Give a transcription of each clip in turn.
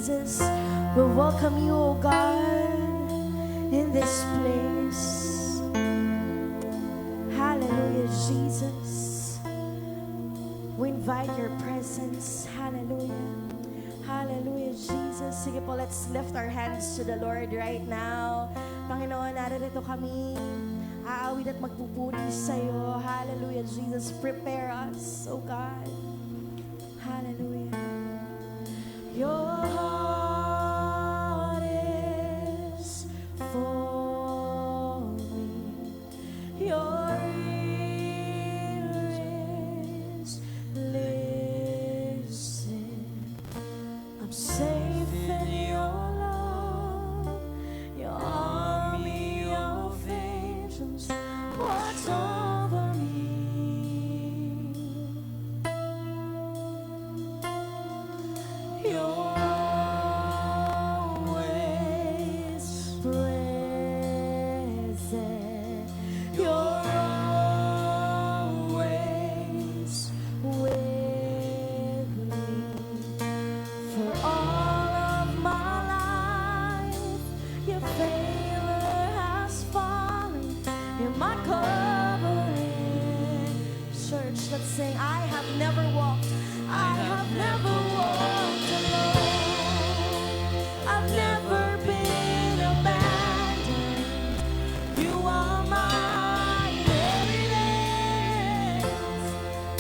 Jesus. We welcome you, O God, in this place. Hallelujah, Jesus. We invite your presence. Hallelujah. Hallelujah, Jesus. Sige po, let's lift our hands to the Lord right now. Panginoon, narito kami. Aawit at magpupuri sa'yo. Hallelujah, Jesus. Prepare us, O God. Hallelujah. Your heart is for me. Your ear is listen. I'm safe in your love. Your army of angels watch over me. You're always present. You're always with me. For all of my life, your favor has fallen in my covering. Church, let's sing. I have never walked alone. I've never been abandoned. You are my evidence.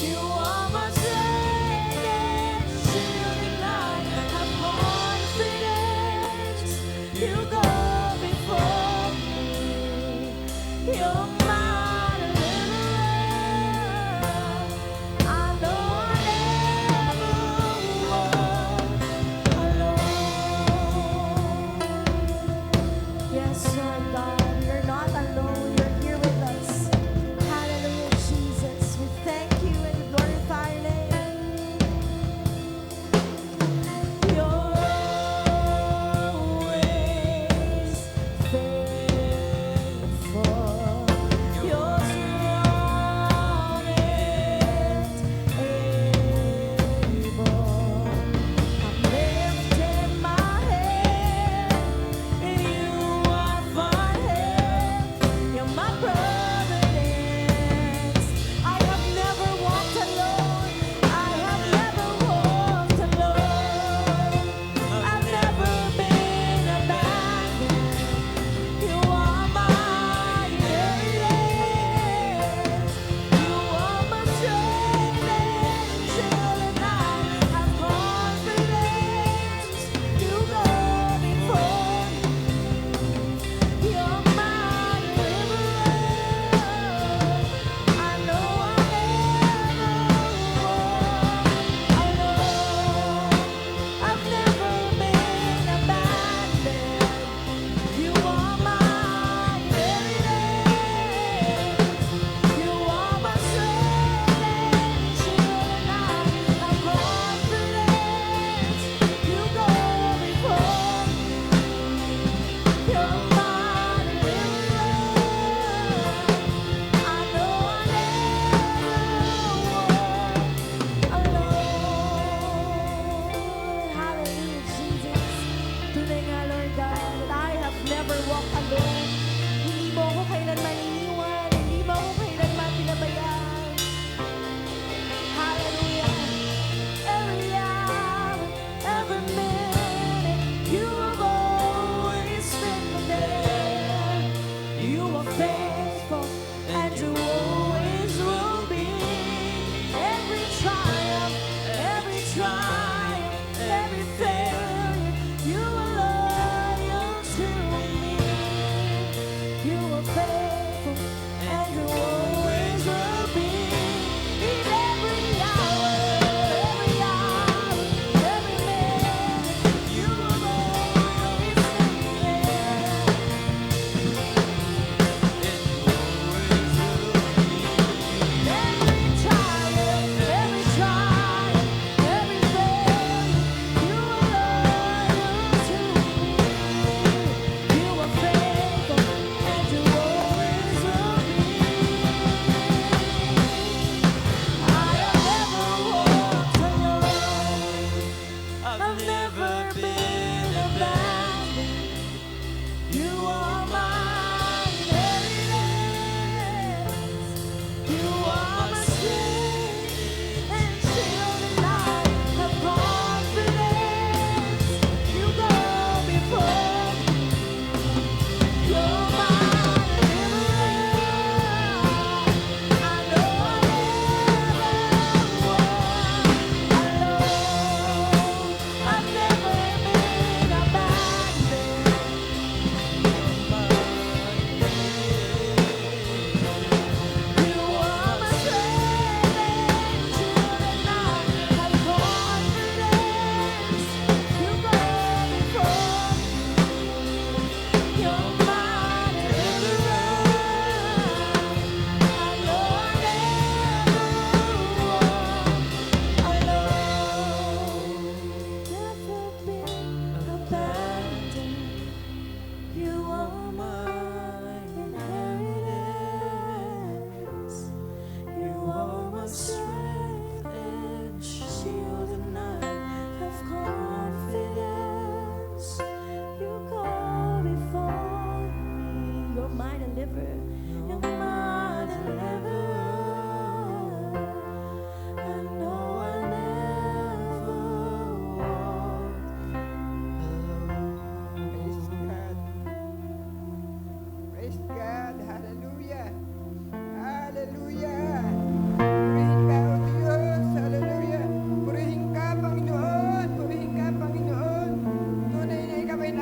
You are my strength and shield, and I have confidence. You go before me. You're my deliverer. I know I never walk alone. Yes, Lord God, you're not alone. You're here with us. Hallelujah, Jesus. We thank you and we glorify your name. You're always faithful.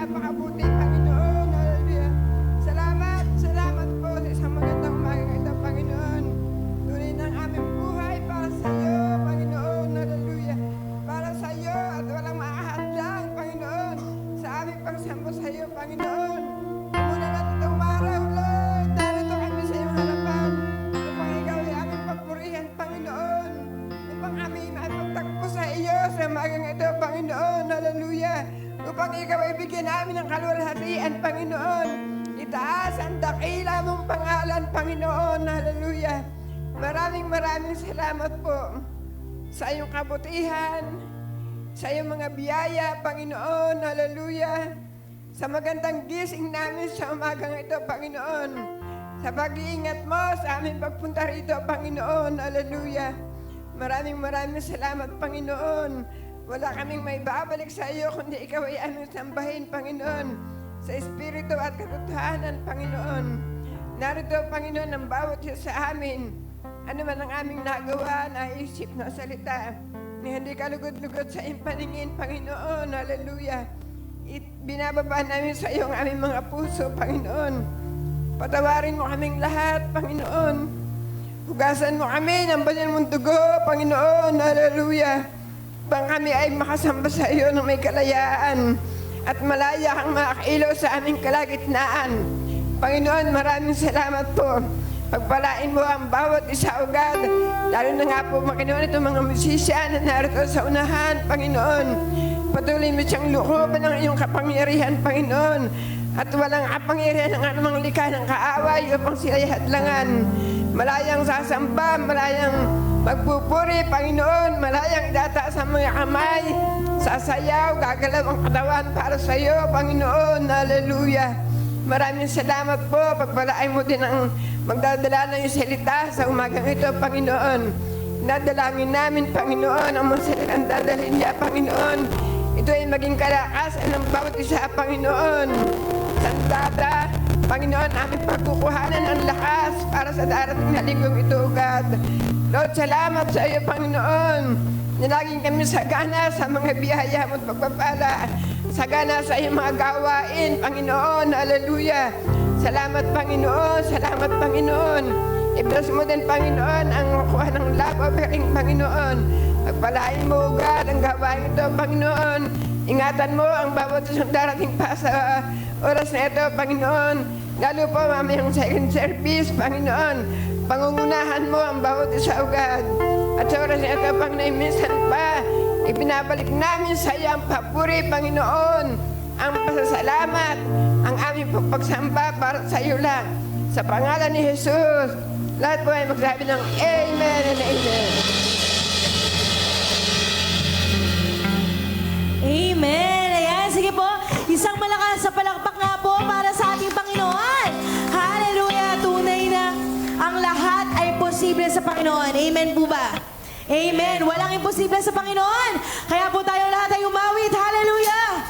napakabuti, Panginoon. Hallelujah. Salamat, salamat po sa isang magandang umagang ito, Panginoon. Tunay ng aming buhay para sa iyo, Panginoon. Hallelujah. Para sa iyo at walang makahadlang, Panginoon. Sa aming pagsamba sa iyo, Panginoon. Muna natin itong araw, Lord. Narito kami sa iyong harapan. Upang ikaw ay aming papurihan, Panginoon. Upang aming maipagtakbo sa iyo sa umagang ito, Panginoon. Hallelujah. Upang ikaw ay bigyan namin ng kaluwalhatian, Panginoon. Itaas ang dakila mong pangalan, Panginoon. Hallelujah. Maraming salamat po sa iyong kabutihan, sa iyong mga biyaya, Panginoon. Hallelujah. Sa magandang gising namin sa umagang ito, Panginoon. Sa pag-iingat mo sa aming pagpunta rito, Panginoon. Hallelujah. Maraming salamat, Panginoon. Wala kaming may babalik sa iyo, kundi ikaw ay aming sambahin, Panginoon. Sa espiritu at katotohanan, Panginoon. Narito, Panginoon, ang bawat isa sa amin. Ano man ang aming nagawa, naisip, nasalita, na hindi kalugod-lugod sa iyong paningin, Panginoon. Hallelujah. Binababa namin sa iyo ang aming mga puso, Panginoon. Patawarin mo kaming lahat, Panginoon. Hugasan mo kami ng banal mong dugo, Panginoon. Hallelujah. Bang kami ay makasamba sa iyo ng may kalayaan at malaya kang makailaw sa aming kalagitnaan. Panginoon, maraming salamat po. Pagpalain mo ang bawat isa agad. Lalo na nga po, Panginoon, itong mga musisyan na narito sa unahan, Panginoon. Patuloy mo siyang lukuban ng iyong kapangyarihan, Panginoon. At walang kapangyarihan ng anumang likha ng kaaway upang sila'y hadlangan. Malayang sasamba, malayang magpupuri, Panginoon. Malayang data sa mga kamay, sasayaw, gagalaw ang katawan para sa iyo, Panginoon. Hallelujah. Maraming salamat po. Pagpalain mo din ang magdadala ng iyong salita sa umagang ito, Panginoon. Nadalangin namin, Panginoon, ang mga salitang dadalhin niya, Panginoon. Ito ay maging kalakasan ng bawat isa, Panginoon. Sandata, Panginoon, aming pagkukuhanan ng lakas para sa darating na linggong ito, God. Lord, salamat sa iyo, Panginoon. Nilaging kami sagana sa mga biyaya mo at pagpapala. Sagana sa iyong mga gawain, Panginoon. Hallelujah. Salamat, Panginoon. Salamat, Panginoon. I-bless mo din, Panginoon, ang kuha ng love offering, Panginoon. Pagpalain mo, God, ang gawain ito, Panginoon. Ingatan mo ang bawat isang darating pa sa oras na ito, Panginoon. Lalo po, mamayang second service, Panginoon. Pangungunahan mo ang bawat isa, God. At sa oras na ito, Panginoon, minsan pa, ibinabalik namin sa iyo ang papuri, Panginoon. Ang pasasalamat, ang aming pagsamba para sa iyo lang. Sa pangalan ni Jesus, lahat po ay magsabi ng Amen and Amen. Amen. Ayan, sige po. Isang malakas sa palakpak nga po para sa ating Panginoon. Hallelujah. Tunay na ang lahat ay posible sa Panginoon. Amen po ba? Amen. Walang imposible sa Panginoon. Kaya po tayo lahat ay umawit. Hallelujah.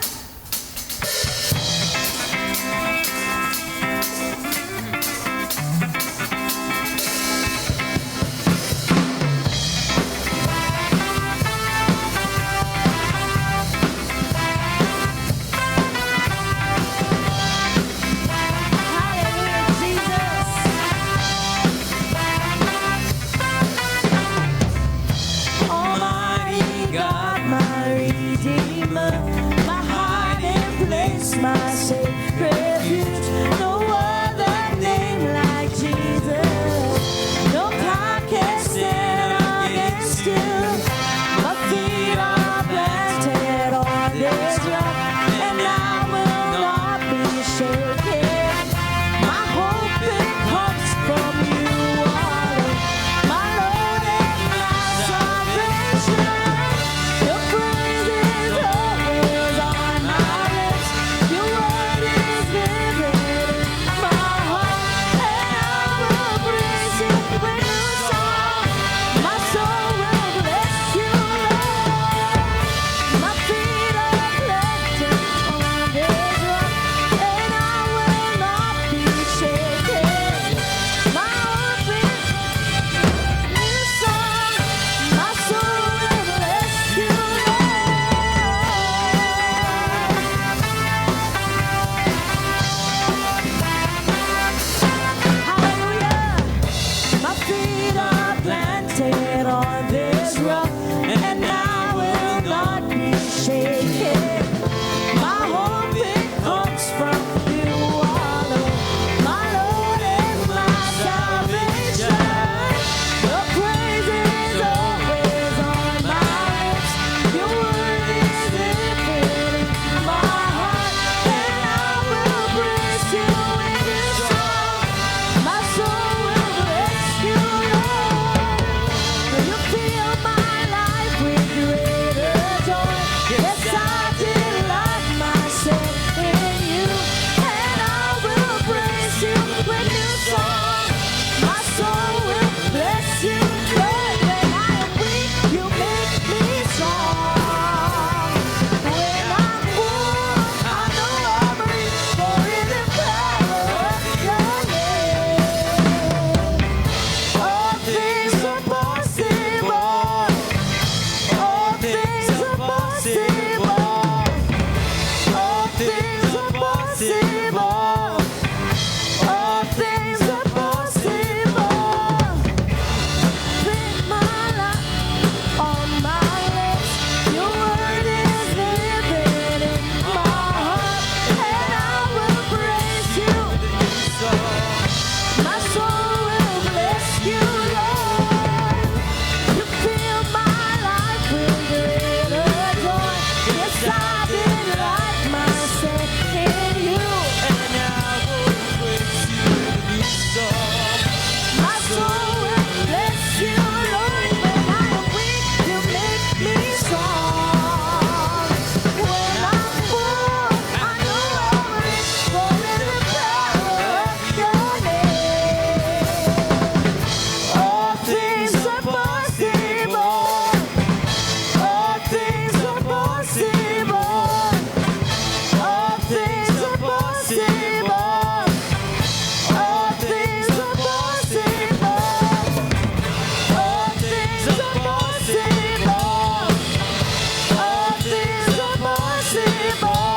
My safe refuge, no other name like Jesus. No power can stand against you. My feet are planted on this rock, and I will not be shaken. My hope it comes from you alone. My Lord and my salvation. Your praise is always on my lips. You possible. All things are possible. With my life on my lips, your word is living in my heart, and I will praise you. My soul will bless you, Lord. You fill my life with greater joy. Yes, I delight myself in you. My soul will bless you, Lord. When I am weak, you make me strong. When I'm full, I know I'm rich, for in the power of your name. All things are possible. All things are possible. All things are possible. All things are possible. All things are possible. All things are possible.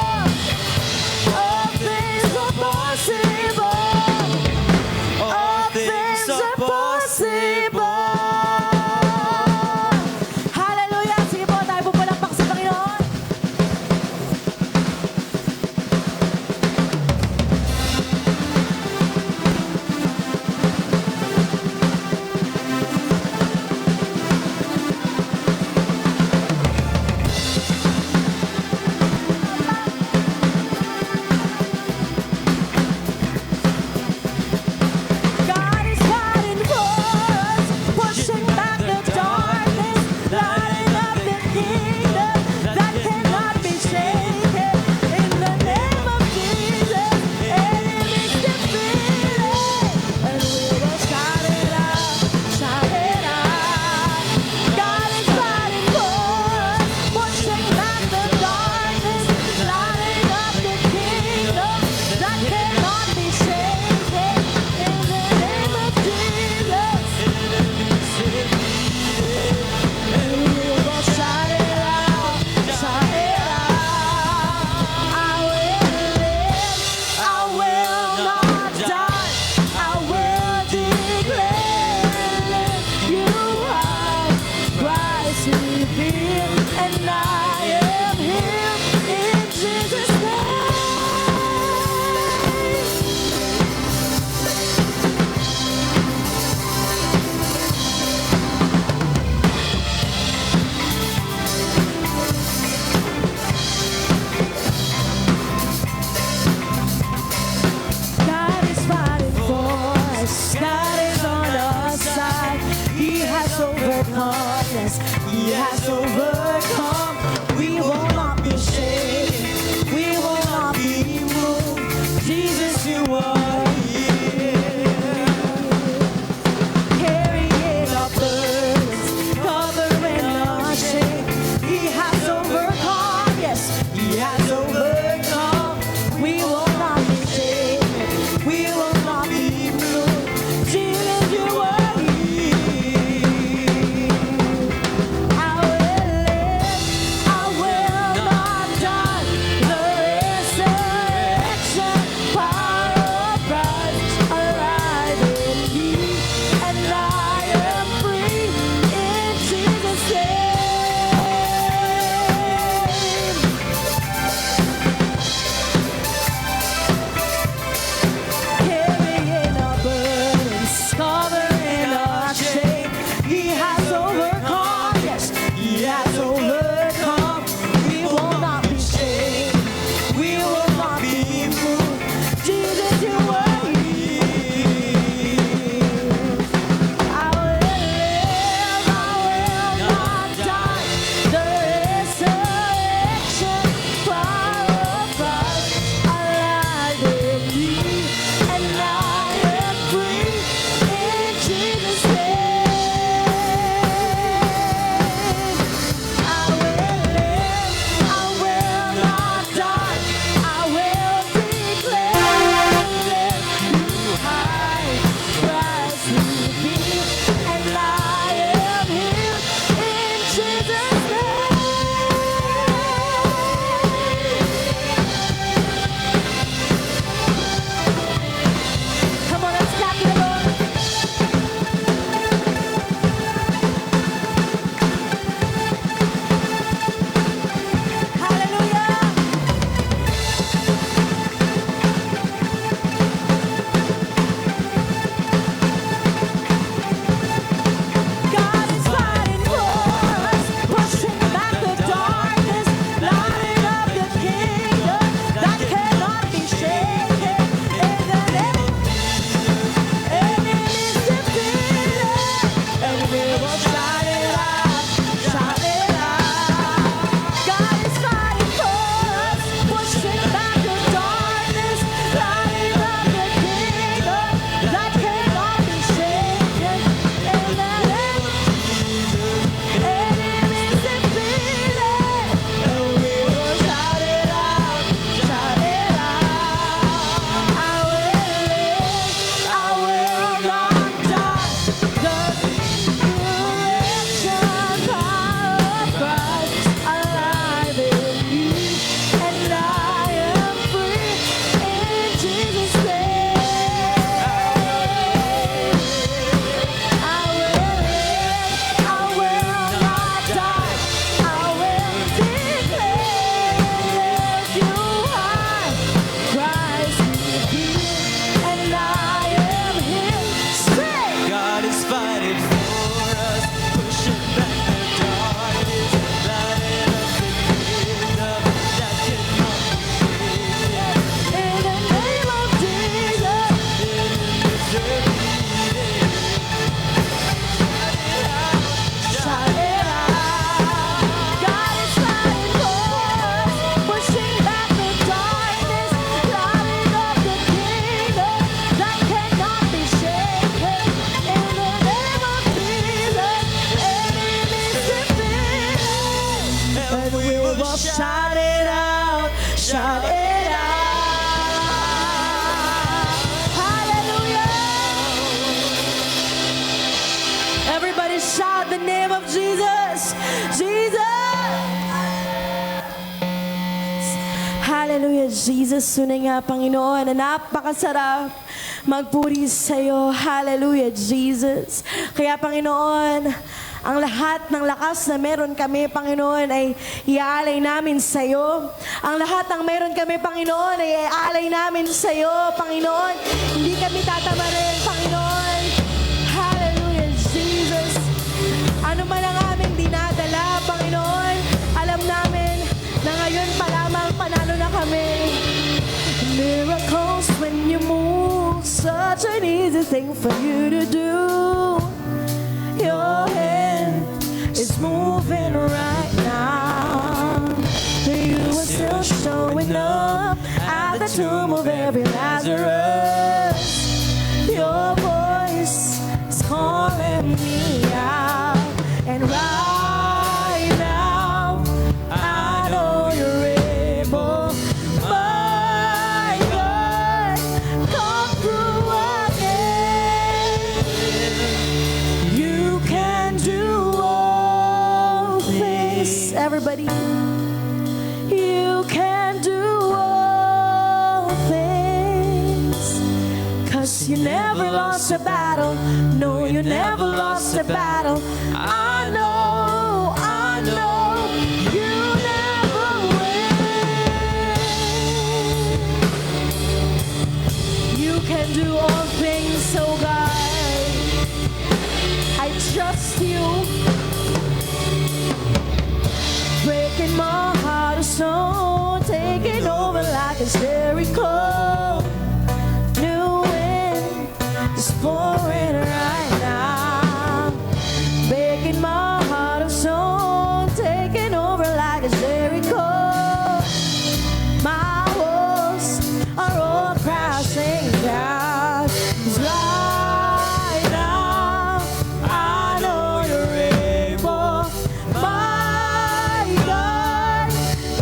All things are possible. All things are possible. Hallelujah! Sige po, tayo po palakpak sa Panginoon. God is fighting for us, pushing back the darkness, lighting up the kingdom that cannot be shaken. In the name of Jesus, enemies defeated, and we will shout it out, shout it out. God is fighting for us, pushing back the darkness, lighting up the kingdom that cannot be shaken. In the name of Jesus, and we will shout it out, shout it out. I will live, I will not die, I will declare you are Christ revealed, and I am Him in Jesus' name. God is fighting for us. God is on our side. He has overcome. Yes, He has overcome. We will not be shaken. We will not be moved. Jesus, you are here. Carrying our burdens, covering our shame. He has overcome. Yes, He has overcome. We will not be shaken. We will not be moved. Jesus, you are here. I will live. I will not die. The resurrection power of Jesus. Tunay nga, Panginoon, na napakasarap magpuri sa'yo. Hallelujah, Jesus. Kaya, Panginoon, ang lahat ng lakas na meron kami, Panginoon, ay iaalay namin sa iyo. Ang lahat ng meron kami, Panginoon, ay iaalay namin sa iyo, Panginoon. Hindi kami tatamarin, Panginoon. Hallelujah, Jesus. Ano man ang aming dinadala, Panginoon, alam namin na ngayon pa lamang panalo na kami. Miracles when you move, such an easy thing for you to do. Your hand is moving right now. You are still showing up at the tomb of every Lazarus. Your voice is calling me out, and right now I know you're able. My God, come through again. You can do all things. Everybody, you can do all things. 'Cause you never lost a battle. No, you never lost a battle. I know, you never will. You can do all things, oh God. I trust you. Breaking my heart of stone, taking over like a Jericho. New wind is pouring right now. Breaking my heart of stone, taking over like a Jericho. My walls are all crashing down. 'Cause right now I know you're able. My God,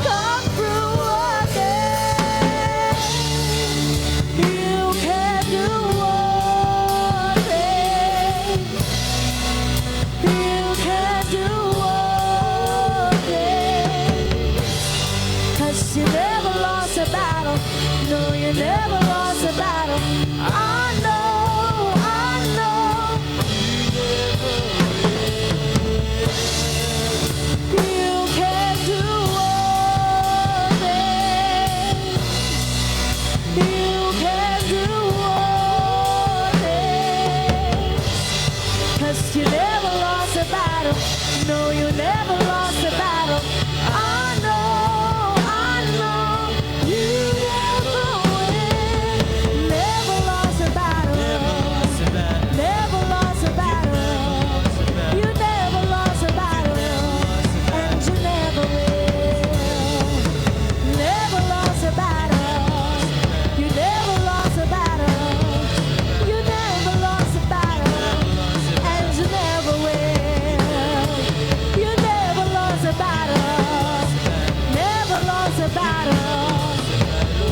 come through again. You can do all things. You can do all things. 'Cause you never lost a battle. No, you never lost a battle. I know, you can do all things. You can do all things. 'Cause you never lost a battle. No, you never lost a battle. I know, you never win. Never lost a battle. Never lost a battle. You never lost a battle. And you never will. Never lost a battle. You never lost a battle. You never lost a battle. And you never will. You never lost a battle. Never lost a battle.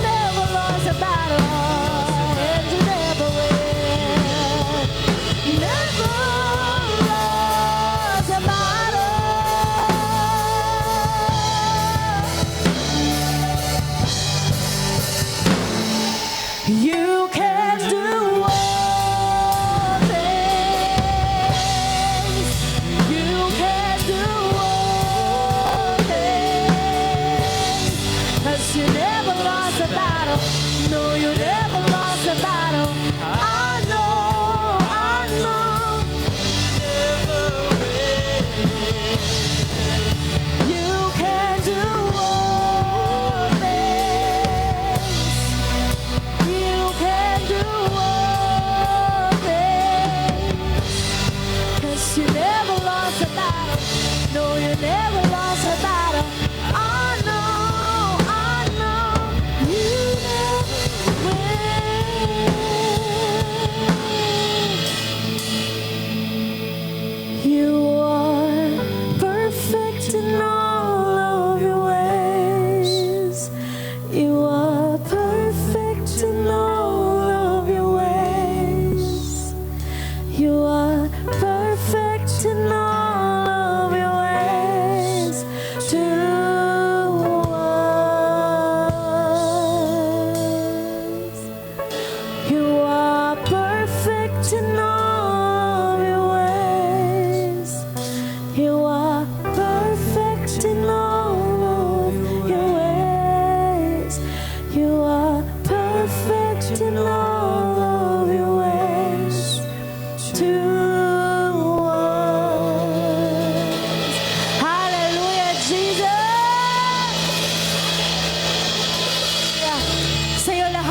Never lost a battle. And you never will. Never lost a battle. You can do all things. You can do all things. 'Cause you never lost a battle. No, you never lost a battle. I know, you can do all things. You can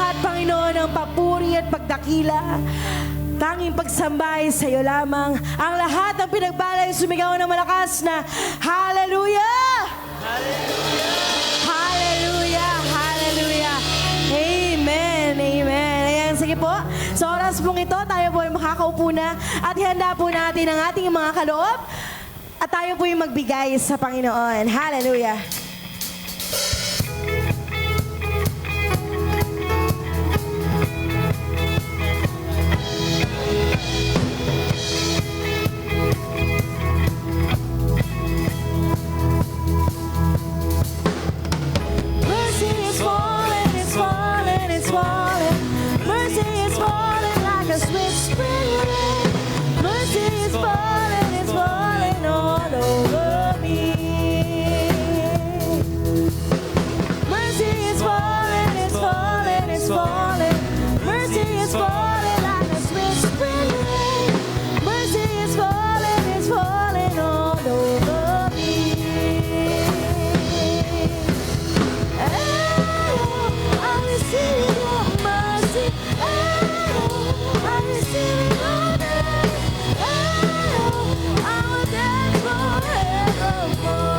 lahat, Panginoon, ng papuri at pagdakila. Tanging pagsambay sa iyo lamang. Ang lahat ng pinagbalay sumigaw ng malakas na Hallelujah! Hallelujah! Hallelujah! Amen! Amen! Ayan, sige po. Sa oras pong ito, tayo po ay makakaupo na at ihanda po natin ang ating mga kaloob at tayo po yung magbigay sa Panginoon. Hallelujah! Mercy is falling, it's falling, it's falling. Mercy is falling like a sweet spring rain. Mercy is falling, it's falling all over me. Mercy is falling, it's falling, it's falling. Mercy is falling like a sweet spring rain. Mercy is falling, it's falling all over me. I receive your mercy. I receive your name. I will dance forevermore.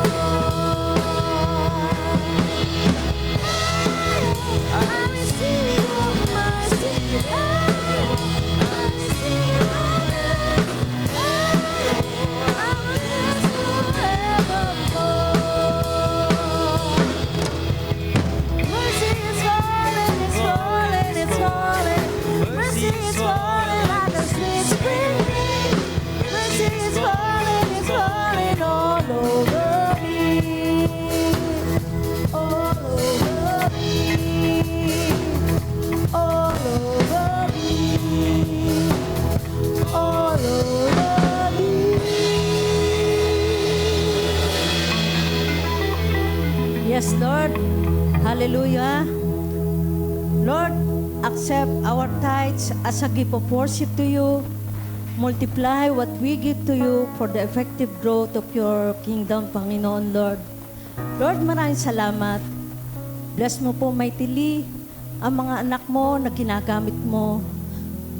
I receive your mercy. I receive your name. I will dance forevermore. Mercy is falling, it's falling, it's falling. Mercy is falling like a sweet spring rain. Mercy is falling, it's falling all over me. All over me. All over me. All over me. Yes, Lord. Hallelujah. Lord, accept our tithes as a gift of worship to you. Multiply what we give to you for the effective growth of your kingdom, Panginoon, Lord. Lord, maraming salamat. Bless mo po mightily ang mga anak mo na ginagamit mo.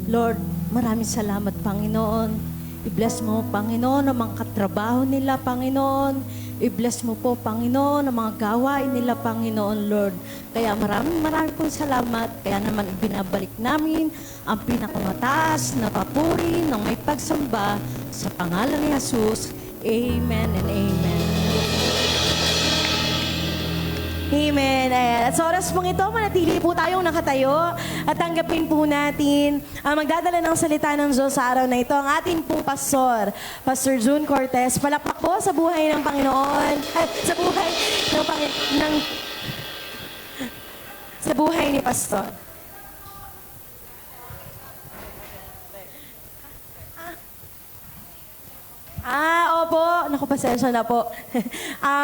Lord, maraming salamat, Panginoon. I-bless mo, Panginoon, ang mga katrabaho nila, Panginoon. I-bless mo po, Panginoon, ang mga gawain nila, Panginoon, Lord. Kaya maraming pong salamat. Kaya naman ibinabalik namin ang pinakamataas na papuri ng may pagsamba sa pangalan ni Jesus. Amen and amen. Amen. Ayan. At sa oras pong ito, manatili po tayong nakatayo at tanggapin po natin ang magdadala ng salita ng Diyos sa araw na ito, ang ating pong pastor, Pastor June Cortez. Palakpak po sa buhay ng Panginoon, sa buhay sa buhay ni Pastor. Opo. Naku, pasensya na po.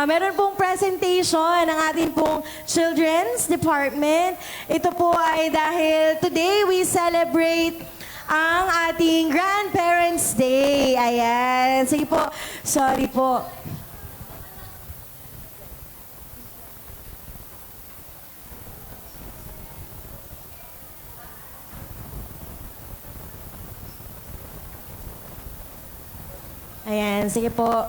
Meron pong presentation ng ating pong Children's Department. Ito po ay dahil today we celebrate ang ating Grandparents' Day. Ayan. Sige po. Sorry po. Ayan, sige po.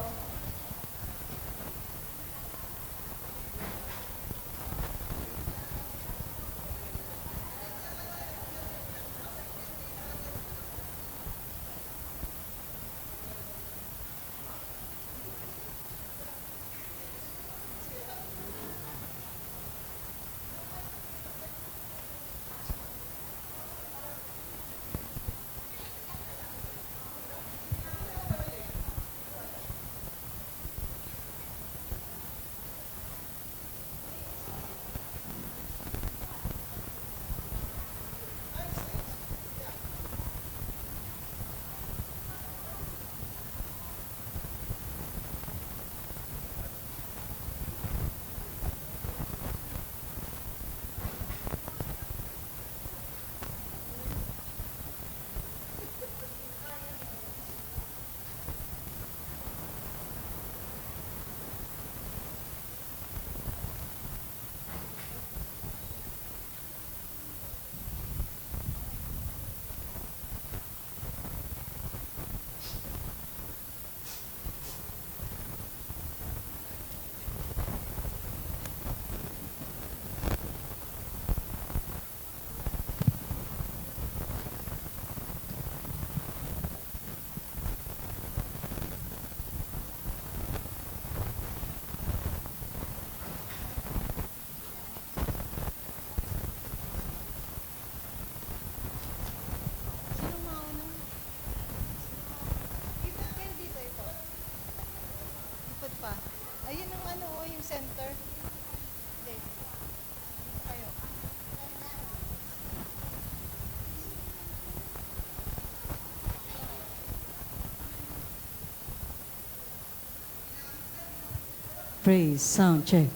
Praise, sound check.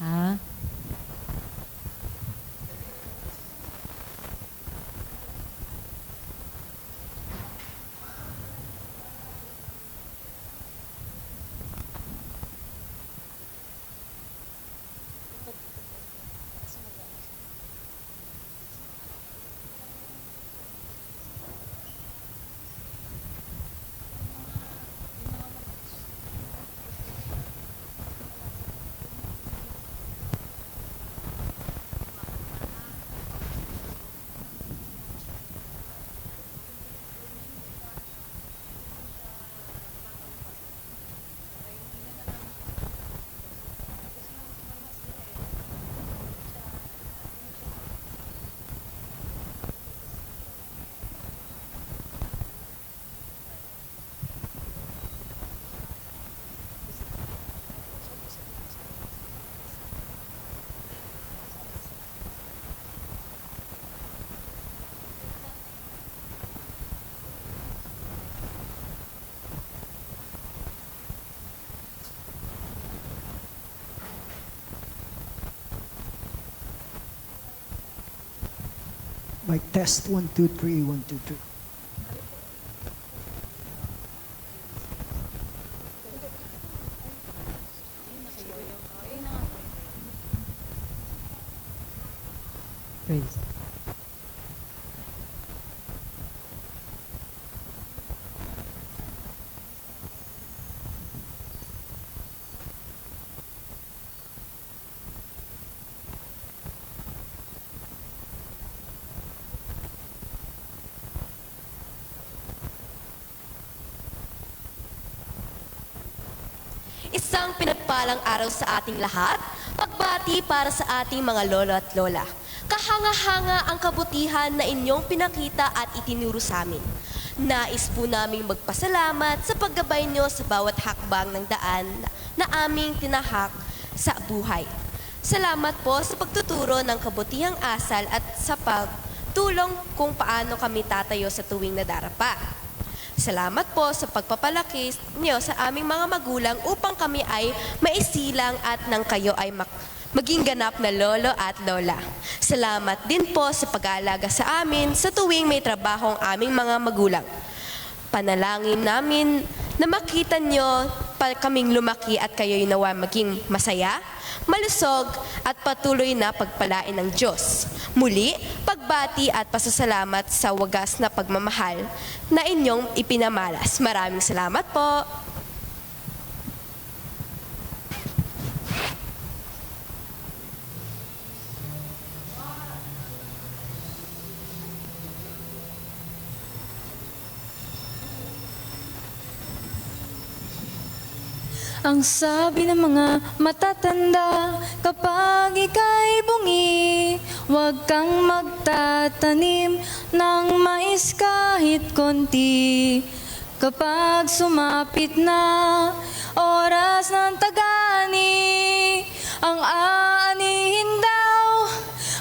Ha? Mic test 1 2 3 1 2 3. Praise. Isang pinagpalang araw sa ating lahat, pagbati para sa ating mga lolo at lola. Kahanga-hanga ang kabutihan na inyong pinakita at itinuro sa amin. Nais po naming magpasalamat sa paggabay nyo sa bawat hakbang ng daan na aming tinahak sa buhay. Salamat po sa pagtuturo ng kabutihang asal at sa pagtulong kung paano kami tatayo sa tuwing nadarapa. Salamat po sa pagpapalaki niyo sa aming mga magulang upang kami ay maisilang at nang kayo ay maging ganap na lolo at lola. Salamat din po sa pag-aalaga sa amin sa tuwing may trabaho ang aming mga magulang. Panalangin namin na makita niyo pa kaming lumaki at kayo'y nawa maging masaya, malusog at patuloy na pagpalain ng Diyos. Muli, pagbati at pasasalamat sa wagas na pagmamahal na inyong ipinamalas. Maraming salamat po. Ang sabi ng mga matatanda, kapag ika'y bungi, huwag kang magtatanim ng mais kahit konti. Kapag sumapit na oras ng tagani, ang aanihin daw,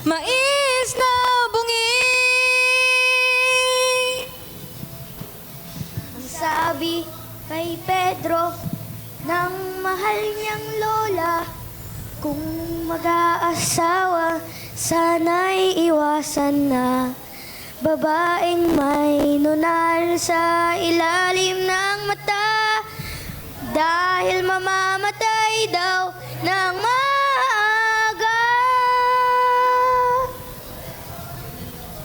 mais na bungi. Ang sabi kay Pedro ng mahal niyang lola, kung mag-aasawa, sana'y iwasan na babaeng may nunal sa ilalim ng mata, dahil mamamatay daw ng maaga.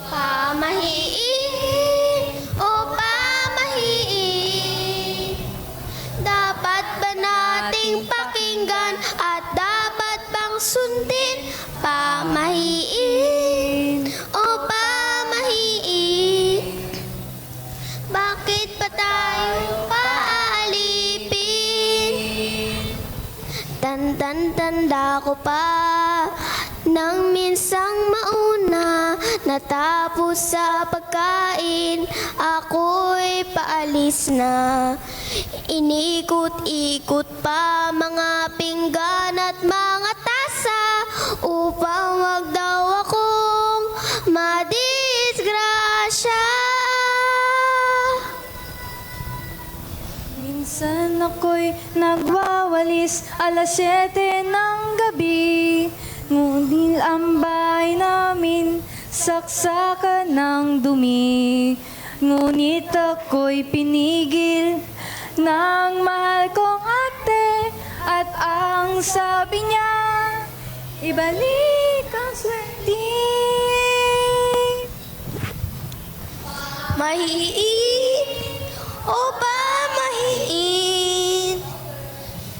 Pamahiin o pamahiin, dapat ba nating pakinggan at dapat bang sundin? Pamahiin o pamahiin, bakit pa tayo paalipin? Tanda ko pa nang minsang mauna, natapos sa pagkain, ako'y paalis na. Inikot-ikot pa mga pinggan at mga tasa upang wag daw akong madisgrasya. Minsan ako'y nagwawalis alas 7 ng gabi. Ngunit ang bahay namin saksakan ng dumi. Ngunit ako'y pinigil ng mahal kong ate. At ang sabi niya, ibalik ang swerte. Mahiin o ba mahiin?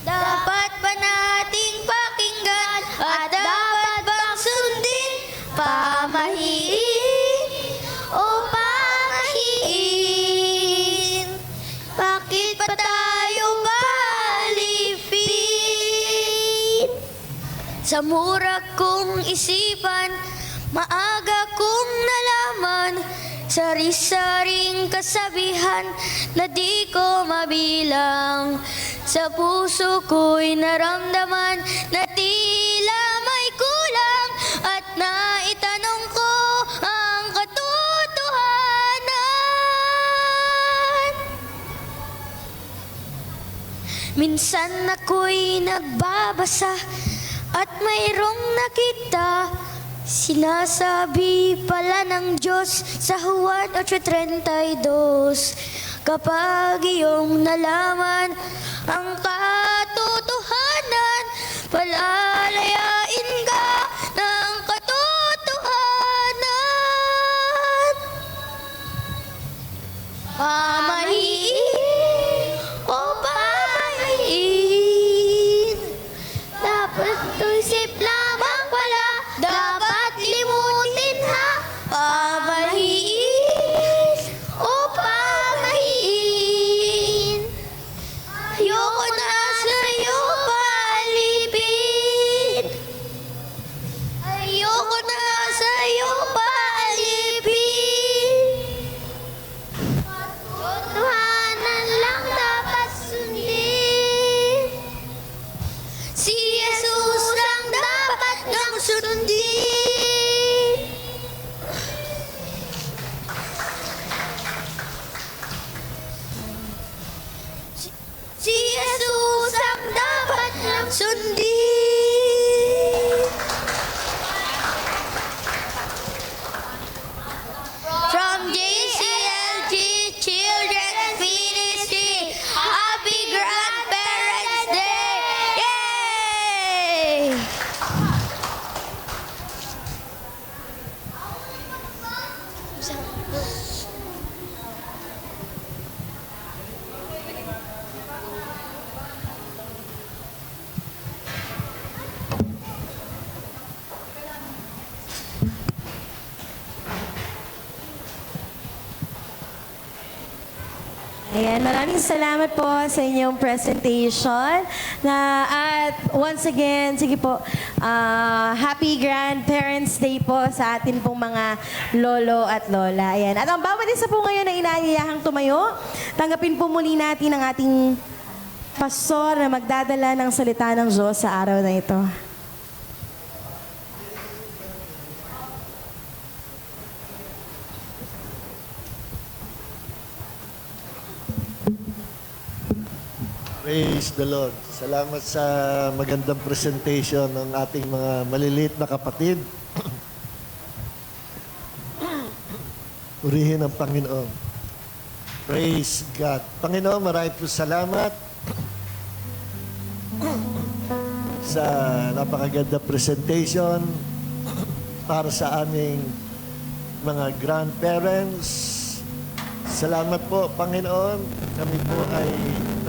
Dapat ba nating pakinggan at dapat bang sundin? Pamahiin o pamahiin? Bakit pa tayo balipin? Sa mura kong isipan, maaga kong nalaman, sari-saring kasabihan na di ko mabilang. Sa puso ko'y naramdaman na tila may kulang at naitanong ko ang katotohanan. Minsan ako'y nagbabasa at mayroong nakita, sinasabi pala ng Diyos sa Juan 8:32, kapag iyong nalaman ang katotohanan, palalayain ka ng katotohanan. Pamahiin o pamahiin? Dapat isip lamang pala, dapat limutin ha. Pamahiin o pamahiin? Ayoko na sa'yo paalipin. Ayoko na sa'yo paalipin. Katotohanan lang dapat sundin. Si Jesus lang dapat nang sundin. Si Jesus ang dapat nang sundin. From JCLG Children's Ministry, Happy Grandparents Day! Yay! Ayan, maraming salamat po sa inyong presentation. At once again, sige po, Happy Grandparents Day po sa atin pong mga lolo at lola. Ayan. At ang bawat isa po ngayon na inaanyayahang tumayo, tanggapin po muli natin ang ating pastor na magdadala ng salita ng Diyos sa araw na ito. Praise the Lord. Salamat sa magandang presentation ng ating mga maliliit na kapatid. Purihin ang Panginoon. Praise God. Panginoon, maraming po salamat sa napakaganda presentation para sa aming mga grandparents. Salamat po, Panginoon. Kami po ay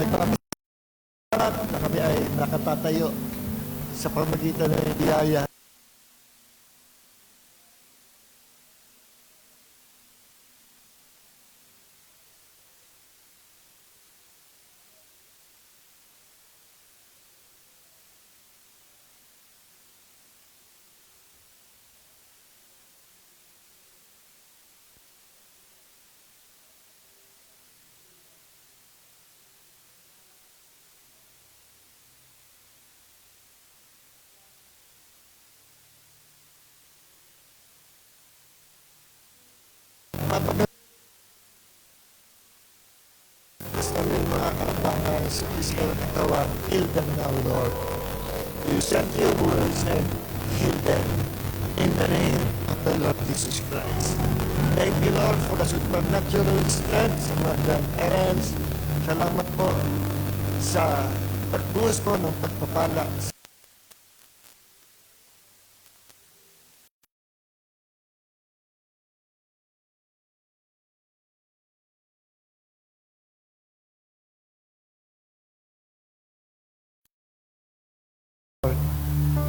nagpapasalamat na kami ay nakatatayo sa pamagitan ng biyaya. yung mga karamdaman sa physical na katawan, heal them now, Lord. You sent your words and heal them in the name of the Lord Jesus Christ. Thank you, Lord, for the supernatural strength sa mga grandparents. Salamat po sa pagbuhos po ng pagpapala.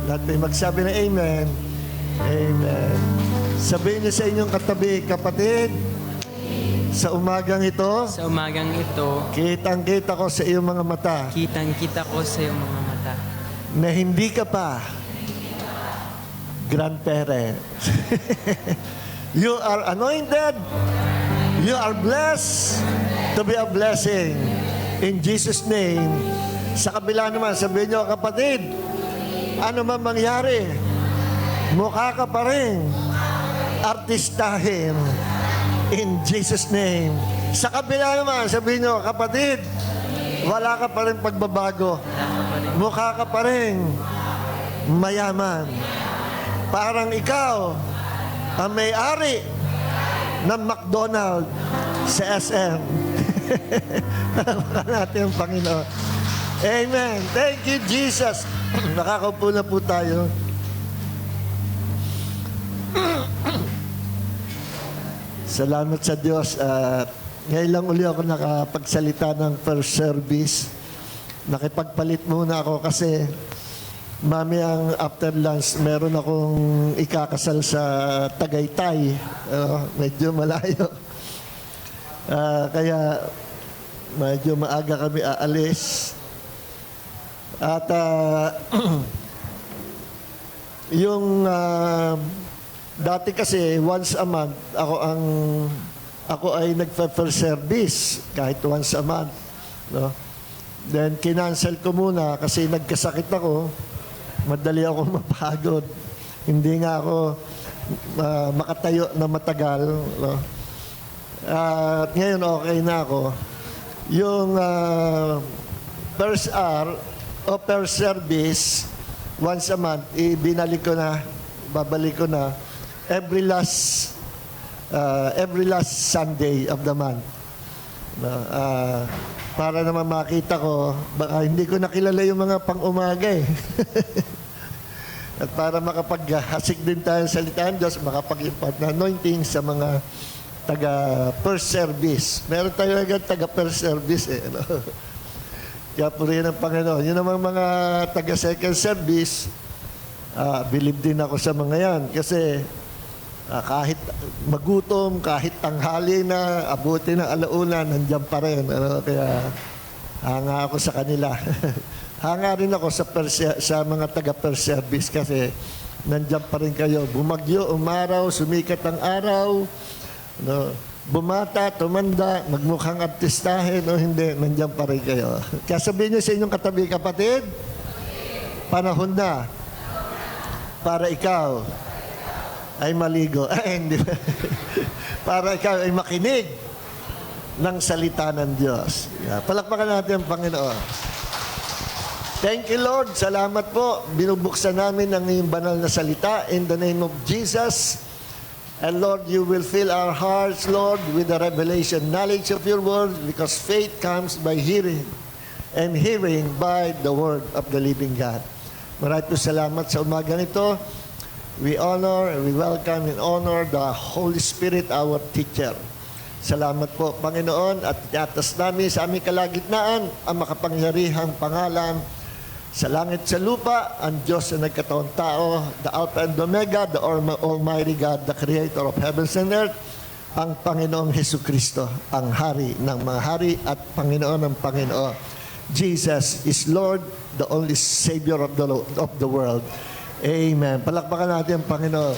Lahat may magsabi na amen. Amen. Sabihin niyo sa inyong katabi, kapatid, sa umagang ito, Sa umagang ito, kitang-kita ko sa iyong mga mata kitang-kita ko sa iyong mga mata na hindi ka pa grandparent. You are anointed. You are blessed to be a blessing. In Jesus' name. Sa kabila naman, sabihin niyo, kapatid, ano man mangyari, mukha ka pa rin artistahin. In Jesus' name. Sa kabila naman, sabihin nyo, kapatid, wala ka pa rin pagbabago. Mukha ka pa rin mayaman. Parang ikaw ang may-ari ng McDonald's sa SM. Palakpakan natin ang Panginoon. Amen. Thank you, Jesus. Nakakaupo na po tayo. Salamat sa Diyos. Ngayon lang uli ako nakapagsalita ng first service. Nakipagpalit muna ako kasi mamayang after lunch, meron akong ikakasal sa Tagaytay. Medyo malayo. Kaya medyo maaga kami aalis. At yung dati kasi once a month ako ay nagfa-first service kahit once a month, no? Then kinancel ko muna kasi nagkasakit ako. Madali ako mapagod. Hindi nga ako makatayo na matagal, no? At ngayon okay na ako. Yung first hour o first service once a month, ibinalik ko na, babalik ko na every last Sunday of the month. Para naman makita ko, baka hindi ko nakilala yung mga pang-umaga eh. At para makapaghasik din tayo sa salitaan Diyos, makapag-impart na anointing sa mga taga-first service. Meron tayo agad taga-first service eh. Ano? Kaya purihin ang Panginoon. Yun namang mga taga-second service, believe din ako sa mga yan. Kasi kahit magutom, kahit tanghali na, abuti ng alauna, nandiyan pa rin. Ano? Kaya hanga ako sa kanila. Hanga rin ako sa mga taga-first service kasi nandiyan pa rin kayo. Bumagyo, umaraw, sumikat ang araw, no? Bumata, tumanda, magmukhang artistahin o hindi, nandiyan pa rin kayo. Kaya sabihin niyo sa inyong katabi, kapatid, panahon na para ikaw ay maligo. Hindi. Para ikaw ay makinig ng salita ng Diyos. Palakpakan natin ang Panginoon. Thank you, Lord. Salamat po. Binubuksan namin ang iyong banal na salita in the name of Jesus. And Lord, you will fill our hearts, Lord, with the revelation, knowledge of your word, because faith comes by hearing, and hearing by the word of the living God. Maraming po salamat sa umaga nito. We honor, we welcome and honor the Holy Spirit, our teacher. Salamat po, Panginoon, at iatas namin sa aming kalagitnaan ang makapangyarihang pangalan sa langit sa lupa, ang Diyos na nagkataong tao, the Alpha and Omega, the Almighty God, the Creator of heavens and earth, ang Panginoong Hesukristo, ang Hari ng mga hari at Panginoon ng Panginoon. Jesus is Lord, the only Savior of the world. Amen. Palakpakan natin ang Panginoon.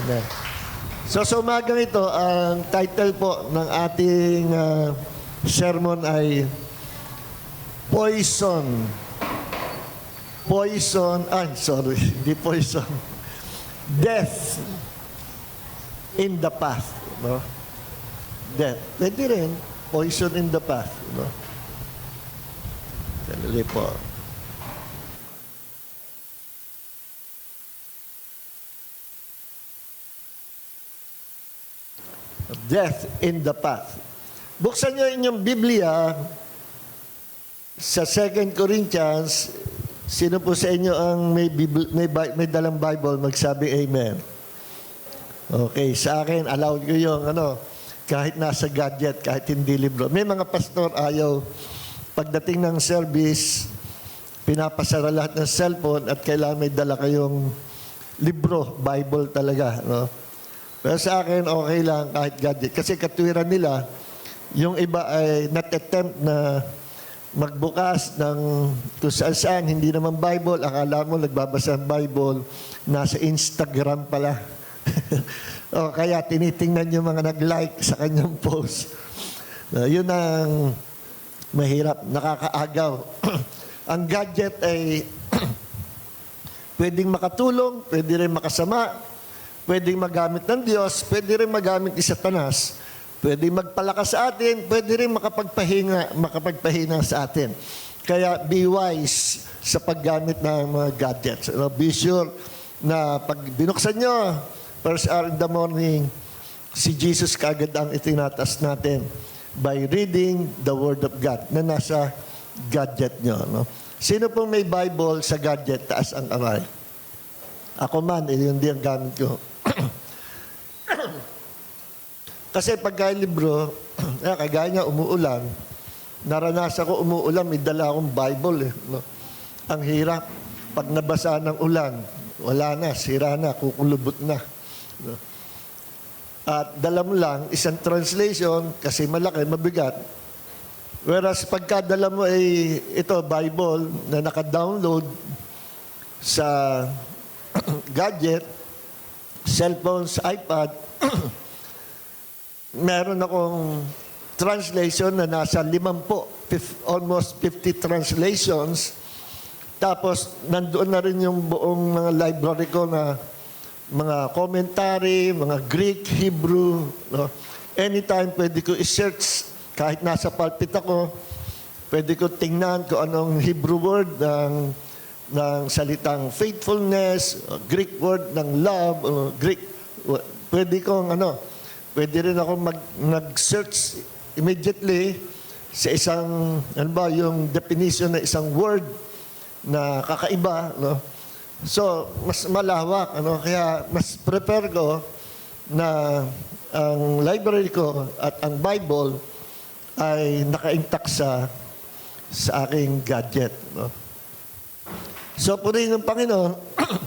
Amen. So sa umagang ito, ang title po ng ating sermon ay Poison. Hindi poison. Death in the path. No? Death. Pwede rin. poison in the path. No? Sandali po. Death in the path. Buksan niyo inyong Biblia sa 2 Corinthians. Sino po sa inyo ang may dalang Bible, magsabi amen. Okay, sa akin, allowed ko yung kahit nasa gadget, kahit hindi libro. May mga pastor ayaw, pagdating ng service, pinapasara lahat ng cellphone at kailangan may dala kayong libro, Bible talaga. No? Pero sa akin, okay lang kahit gadget. Kasi katwiran nila, yung iba ay not-attempt na magbukas ng kung saan, hindi naman Bible. Akala mo nagbabasa ng Bible, nasa Instagram pala. O kaya tinitingnan yung mga nag-like sa kanyang post. Yun ang mahirap, nakakaagaw. Ang gadget ay pwedeng makatulong, pwede rin makasama, pwedeng magamit ng Diyos, pwede rin magamit ni Satanas, pwede magpalakas sa atin, pwede rin makapagpahina sa atin. Kaya be wise sa paggamit ng mga gadgets. Be sure na pag binuksan nyo, first hour in the morning, si Jesus kaagad ang itinatas natin by reading the Word of God na nasa gadget nyo. No? Sino pong may Bible sa gadget? Taas ang kamay. Ako man, yun din ang gamit ko. Kasi pagka libro, kagaya niya umuulan, naranasan ko umuulan, may dala akong Bible. No? Ang hirap. Pag nabasa ng ulan, wala na, sira na, kukulubot na. No? At dala mo lang, isang translation, kasi malaki, mabigat. Whereas pagka dala mo ay ito, Bible, na naka-download sa gadget, cellphones, iPad, meron akong translation na nasa 50, almost 50 translations. Tapos, nandoon na rin yung buong mga library ko na mga commentary, mga Greek, Hebrew. No? Anytime, pwede ko i-search. Kahit nasa pulpit ako, pwede ko tingnan kung anong Hebrew word ng salitang faithfulness, Greek word ng love, Greek. Pwede pwede rin ako mag-search immediately sa isang, yung definition ng isang word na kakaiba, no? So, mas malawak, kaya mas prepare ko na ang library ko at ang Bible ay naka-intact sa aking gadget, no? So, purihin ng Panginoon,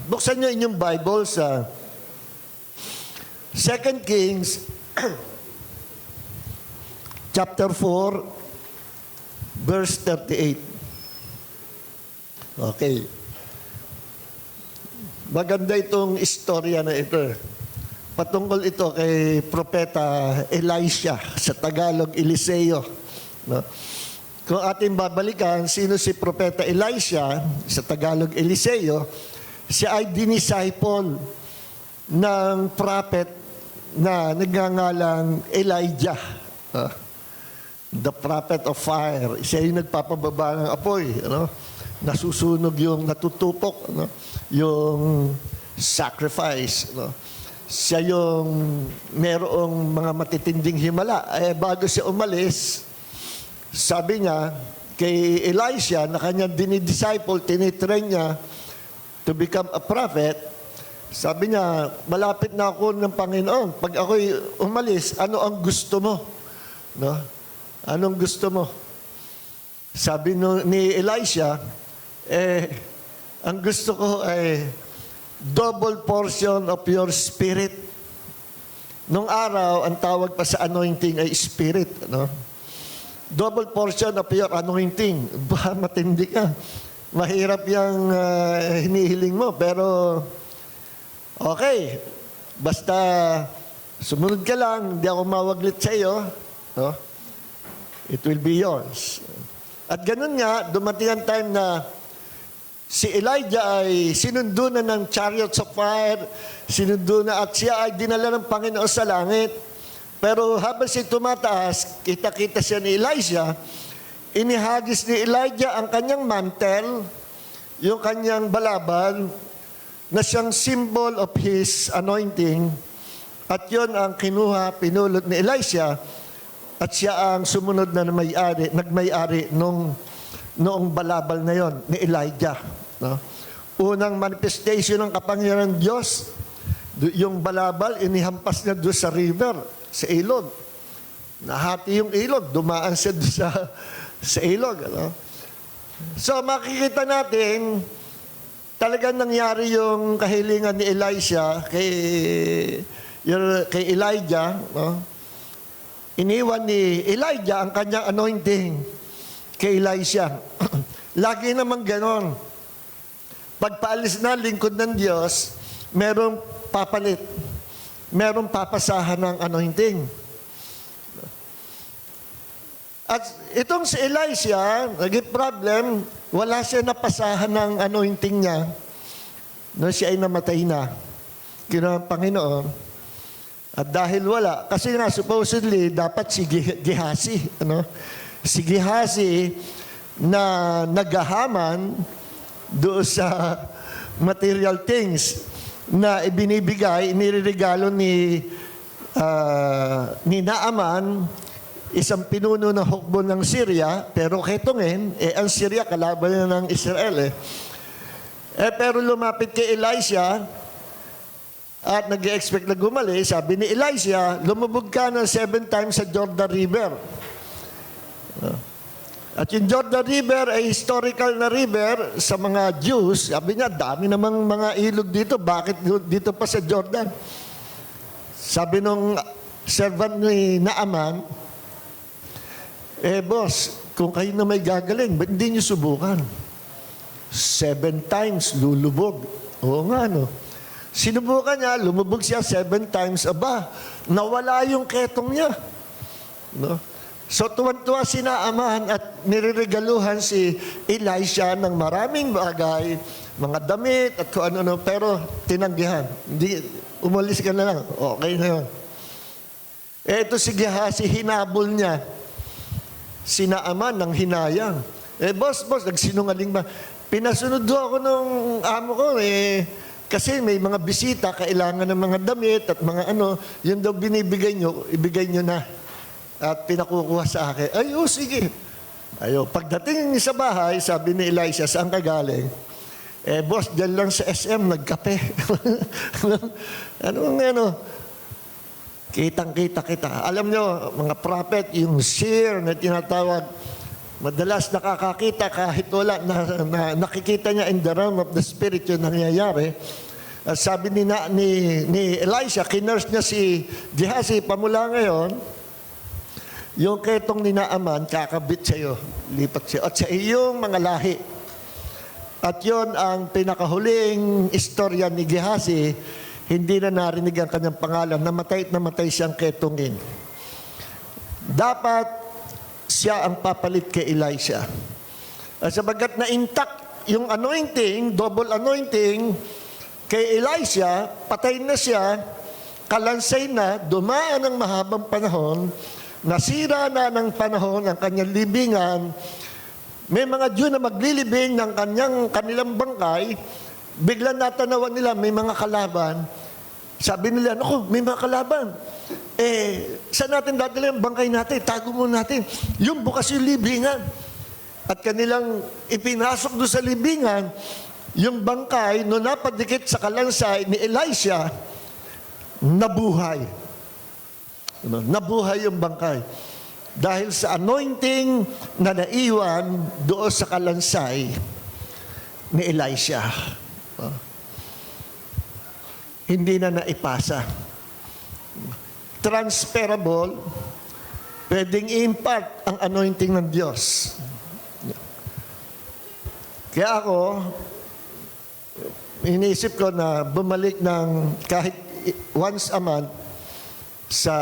buksan niyo inyong Bible sa 2 Kings chapter 4 verse 38. Okay. Maganda itong istorya na ito. Patungkol ito kay Propeta Elisha, sa Tagalog, Eliseo. No? Kung ating babalikan, sino si Propeta Elisha, sa Tagalog, Eliseo, siya ay dinisciple ng prophet na nagngangalang Elijah. The prophet of fire. Siya yung nagpapababa ng apoy. Nasusunog yung natutupok, yung sacrifice. Siya yung merong mga matitinding himala. Bago siya umalis, sabi niya kay Elisha na kanyang dinidisciple, tinitrain niya to become a prophet. Sabi niya, malapit na ako ng Panginoon. Pag ako'y umalis, ano ang gusto mo? No? Anong gusto mo? Sabi ni Elisha, ang gusto ko ay double portion of your spirit. Nung araw, ang tawag pa sa anointing ay spirit. Double portion of your anointing. Matindi ka. Mahirap yung hinihiling mo, pero okay. Basta sumunod ka lang, hindi ako mawaglit sa iyo. It will be yours. At ganun nga, dumating ang time na si Elijah ay sinundo na ng chariots of fire, sinundo na at siya ay dinala ng Panginoon sa langit. Pero habang siya tumataas, kita-kita siya ni Elijah, inihagis ni Elijah ang kanyang mantle, yung kanyang balabal, na siyang symbol of his anointing. At yun ang kinuha, pinulot ni Elisha, at siya ang sumunod na nagmay-ari noong balabal na yon ni Elijah. No? Unang manifestation ng kapangyarihan ng Diyos, yung balabal, inihampas niya doon sa river, sa ilog. Nahati yung ilog, dumaan siya doon sa ilog. Ano? So makikita natin, talagang nangyari yung kahilingan ni Elisha kay Elijah. No? Iniwan ni Elijah ang kanyang anointing kay Elisha. Lagi naman ganon. Pagpaalis na lingkod ng Diyos, merong papalit. Merong papasahan ng anointing. At itong si Elisha, naging problem, wala siya napasahan ng anointing niya nung siya ay namatay na. Kinuha ang Panginoon. At dahil wala, kasi nga supposedly, dapat si Gehazi. Si Gehazi na naghahaman doon sa material things na ibinibigay, iniregalo ni Naaman, isang pinuno ng hukbo ng Syria, pero ketongin, ang Syria kalaban na ng Israel. Pero lumapit kay Elisha at nag-expect na gumali, sabi ni Elisha, lumubog ka ng 7 times sa Jordan River. At yung Jordan River ay historical na river sa mga Jews. Sabi niya, dami namang mga ilog dito, bakit dito pa sa Jordan? Sabi nung servant ni Naaman, boss, kung kayo na may gagaling, ba't hindi nyo subukan? 7 times lulubog. Oo nga, no? Sinubukan niya, lumubog siya 7 times. Aba, nawala yung ketong niya. No? So, tuwan-tuwa si Naaman at niriregaluhan si Elisha ng maraming bagay, mga damit at kung ano-ano, pero tinanggihan. Hindi, umalis ka na lang. Okay na yun. Ito si Gehazi, hinabol niya si Naaman ng hinayang. Boss, nagsinungaling ba? Pinasunod ako nung amo ko, kasi may mga bisita, kailangan ng mga damit at mga ano, yun daw binibigay nyo, ibigay nyo na. At pinakukuha sa akin. Sige. Pagdating sa bahay, sabi ni Elisha, saan ka galing? Boss, dyan lang sa SM, nagkape. Kitang-kita kita. Alam nyo, mga prophet, yung seer na tinatawag, madalas nakakakita kahit wala, nakikita niya in the realm of the spirit yung nangyayari. At sabi ni Elisha, kinurse niya si Gehazi, pamula ngayon, yung ketong ni Naaman, kakabit sa'yo, lipat sa'yo, at sa iyong mga lahi. At yon ang pinakahuling istorya ni Gehazi, hindi na narinig ang kanyang pangalan, namatay siyang ketongin. Dapat siya ang papalit kay Elisha. At sabagat na intact yung anointing, double anointing, kay Elisha, patay na siya, kalansay na, dumaan ng mahabang panahon, nasira na ng panahon ang kanyang libingan, may mga Diyo na maglilibing ng kanilang bangkay, biglang natanawan nila may mga kalaban. Sabi nila, naku, may mga kalaban. Saan natin dadala yung bangkay natin? Tago muna natin. Yung bukas yung libingan. At kanilang ipinasok doon sa libingan, yung bangkay, no napadikit sa kalansay ni Elisha, nabuhay. Nabuhay yung bangkay. Dahil sa anointing na naiwan doon sa kalansay ni Elisha. Hindi na naipasa. Transferable, pwedeng i-impart ang anointing ng Diyos. Kaya ako, iniisip ko na bumalik ng kahit once a month sa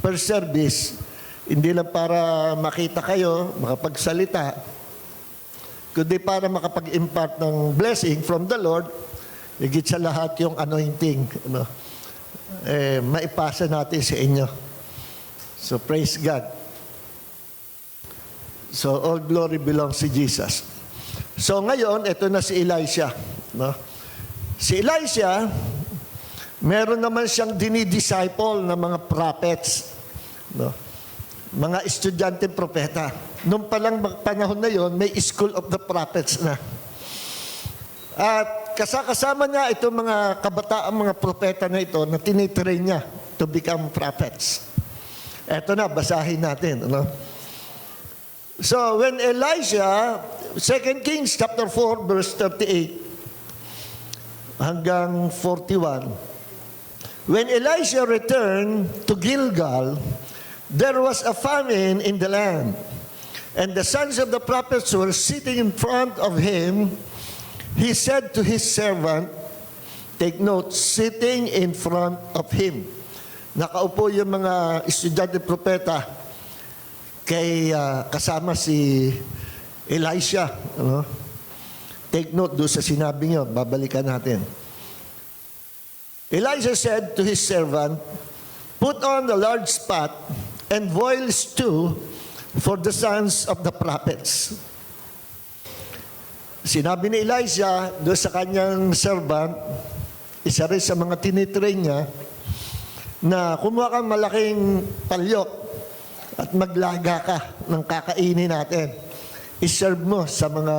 per service, hindi lang para makita kayo, makapagsalita, kundi para makapag-impart ng blessing from the Lord, higit sa lahat yung anointing. maipasa natin sa inyo. So praise God. So all glory belongs to Jesus. So ngayon, ito na si Elisha. No? Si Elisha, meron naman siyang dinidisciple na mga prophets. No? Mga estudyante propeta. Nung palang panahon na yon, may school of the prophets na. At kasama niya itong mga kabataan, mga propeta na ito na tinitrain niya to become prophets. Eto na, basahin natin. Ano? So, when Elisha, 2 Kings chapter 4, verse 38 hanggang 41, when Elisha returned to Gilgal, there was a famine in the land, and the sons of the prophets were sitting in front of him. He said to his servant, take note, sitting in front of him. Nakaupo yung mga estudyante propeta kay kasama si Elisha. Ano? Take note doon sa sinabi niyo, babalikan natin. Elisha said to his servant, put on the large pot and boil stew for the sons of the prophets. Sinabi ni Elisha doon sa kanyang servant, isa rin sa mga tinitrain niya, na kumuha kang malaking palyok at maglaga ka ng kakainin natin. I-serve mo sa mga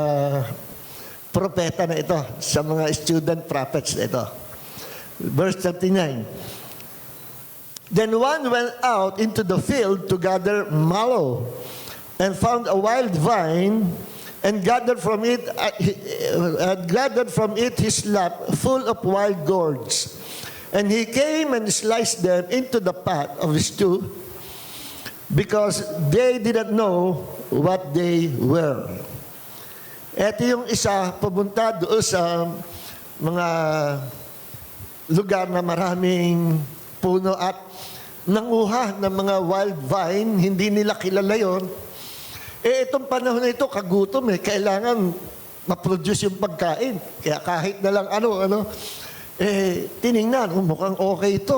propeta na ito, sa mga student prophets na ito. Verse 39. Then one went out into the field to gather mallow and found a wild vine and gathered from it his lap full of wild gourds. And he came and sliced them into the pot of stew because they didn't know what they were. Ito yung isa, pumunta doon sa mga lugar na maraming puno at nanguha ng mga wild vine, hindi nila kilala yon. Itong panahon na ito, kagutom kailangan ma-produce yung pagkain. Kaya kahit na lang tiningnan, mukhang okay ito.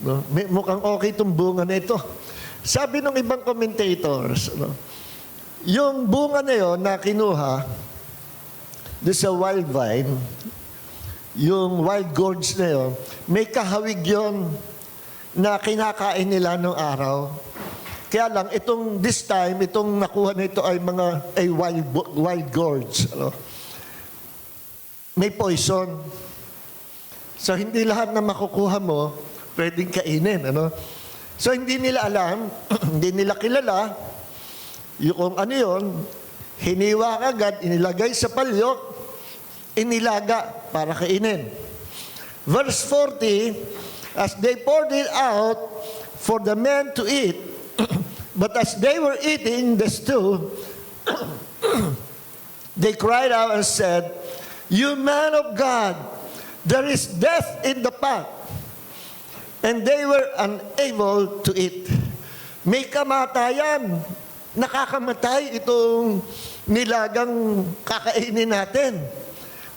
No? Mukhang okay itong bunga na ito. Sabi ng ibang commentators, yung bunga na yon na kinuha doon sa wild vine, yung wild gourds na yon, may kahawig yon na kinakain nila nung araw. Kaya lang, this time, itong nakuha na ito ay wild gourds. May poison. So, hindi lahat na makukuha mo, pwedeng kainin. So, hindi nila alam, hindi nila kilala, yung ano yun, hiniwa agad, inilagay sa palyok, inilaga para kainin. Verse 40, as they poured it out for the men to eat, but as they were eating the stew, they cried out and said, you man of God, there is death in the pot. And they were unable to eat. May kamatayan. Nakakamatay itong nilagang kakainin natin.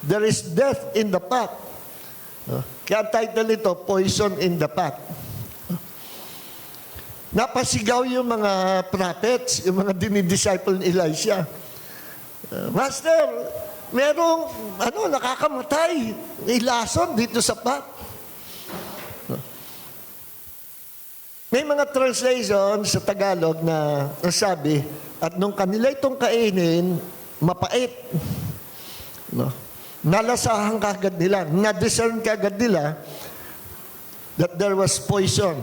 There is death in the pot. Kaya ang title nito, Poison in the Pot. Napasigaw yung mga prophets, yung mga dinidisciple ni Elisha. Master, merong nakakamatay, may lason dito sa pot. May mga translation sa Tagalog na sabi, at nung kanila itong kainin, mapait. Nalasahan kagad nila, na-discern kagad nila that there was poison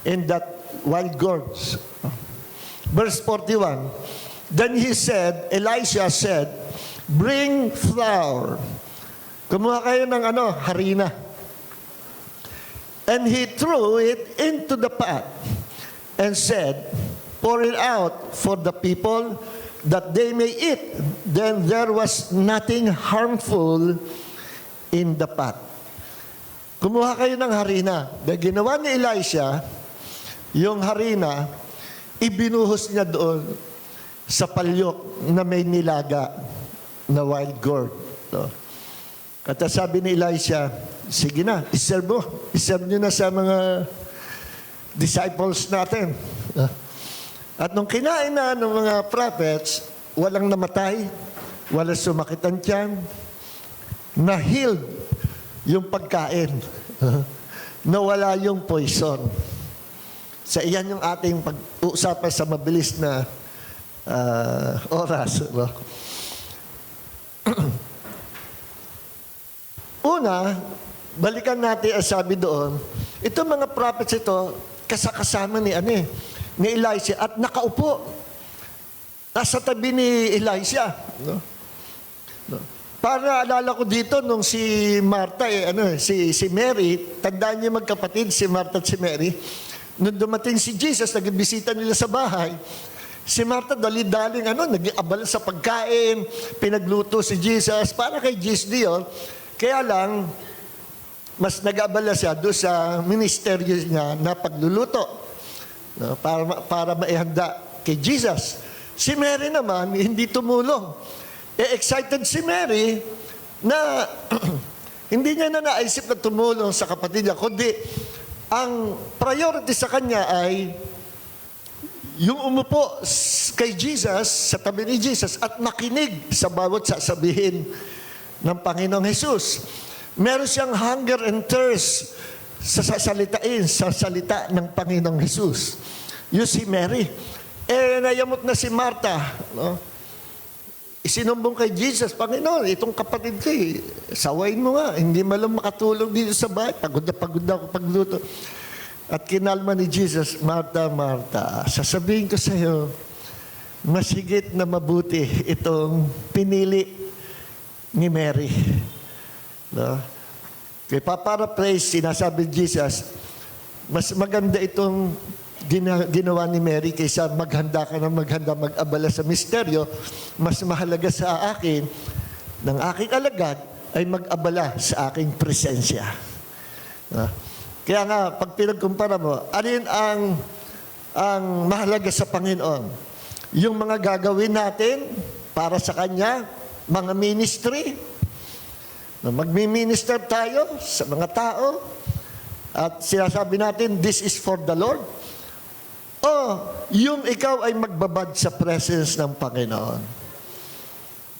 in that wild gourds. Verse 41, then Elisha said, bring flour. Kumuha kayo ng harina. And he threw it into the pot and said, pour it out for the people that they may eat. Then there was nothing harmful in the pot. Kumuha kayo ng harina. Dahil ginawa ni Elisha, yung harina, ibinuhos niya doon sa palyok na may nilaga na wild gourd. At sabi ni Elisha, sige na, iserve mo. Iserve nyo na sa mga disciples natin. At nung kinain na ng mga prophets, walang namatay, walang sumakit ang tiyan, na-healed yung pagkain. Nawala yung poison. Sa iyan yung ating pag-uusapan sa mabilis na oras. No? Una, balikan natin ang sabi doon, itong mga prophets ito, kasama ni Elijah at nakaupo. Nasa tabi ni Elijah. No? Para alala ko dito nung si Martha, si Mary, tandaan niyo magkapatid, si Martha at si Mary, nung dumating si Jesus, nagbisita nila sa bahay, si Martha dali-daling nag-abala sa pagkain, pinagluto si Jesus, para kay Jesus diyon. Kaya lang, mas nag-abala siya doon sa ministeryo niya na pagluluto, no, para maihanda kay Jesus. Si Mary naman, hindi tumulong. Excited si Mary na hindi niya na naisip na tumulong sa kapatid niya, kundi ang priority sa kanya ay yung umupo kay Jesus, sa tabi ni Jesus, at makinig sa bawat sasabihin ng Panginoong Jesus. Meron siyang hunger and thirst sa salita ng Panginoong Jesus. Yung si Mary. Nayamot na si Martha. No? Isinumbong kay Jesus, Panginoon, itong kapatid ko, sawayin mo nga. Hindi malang makatulong dito sa bahay. Pagod na ako pagluto. At kinalma ni Jesus, Martha, Martha, sasabihin ko sa iyo, mas higit na mabuti itong pinili ni Mary. No? Kaya paraphrase, sinasabi ni Jesus, mas maganda itong ginawa ni Mary kaysa maghanda ka ng maghanda, mag-abala sa misteryo. Mas mahalaga sa akin, ng aking alagad, ay mag-abala sa aking presensya. No? Kaya nga, pag pinagkumpara mo, alin ang mahalaga sa Panginoon? Yung mga gagawin natin para sa Kanya, mga ministry, magmi-minister tayo sa mga tao, at sinasabi natin, this is for the Lord. O yung ikaw ay magbabad sa presence ng Panginoon.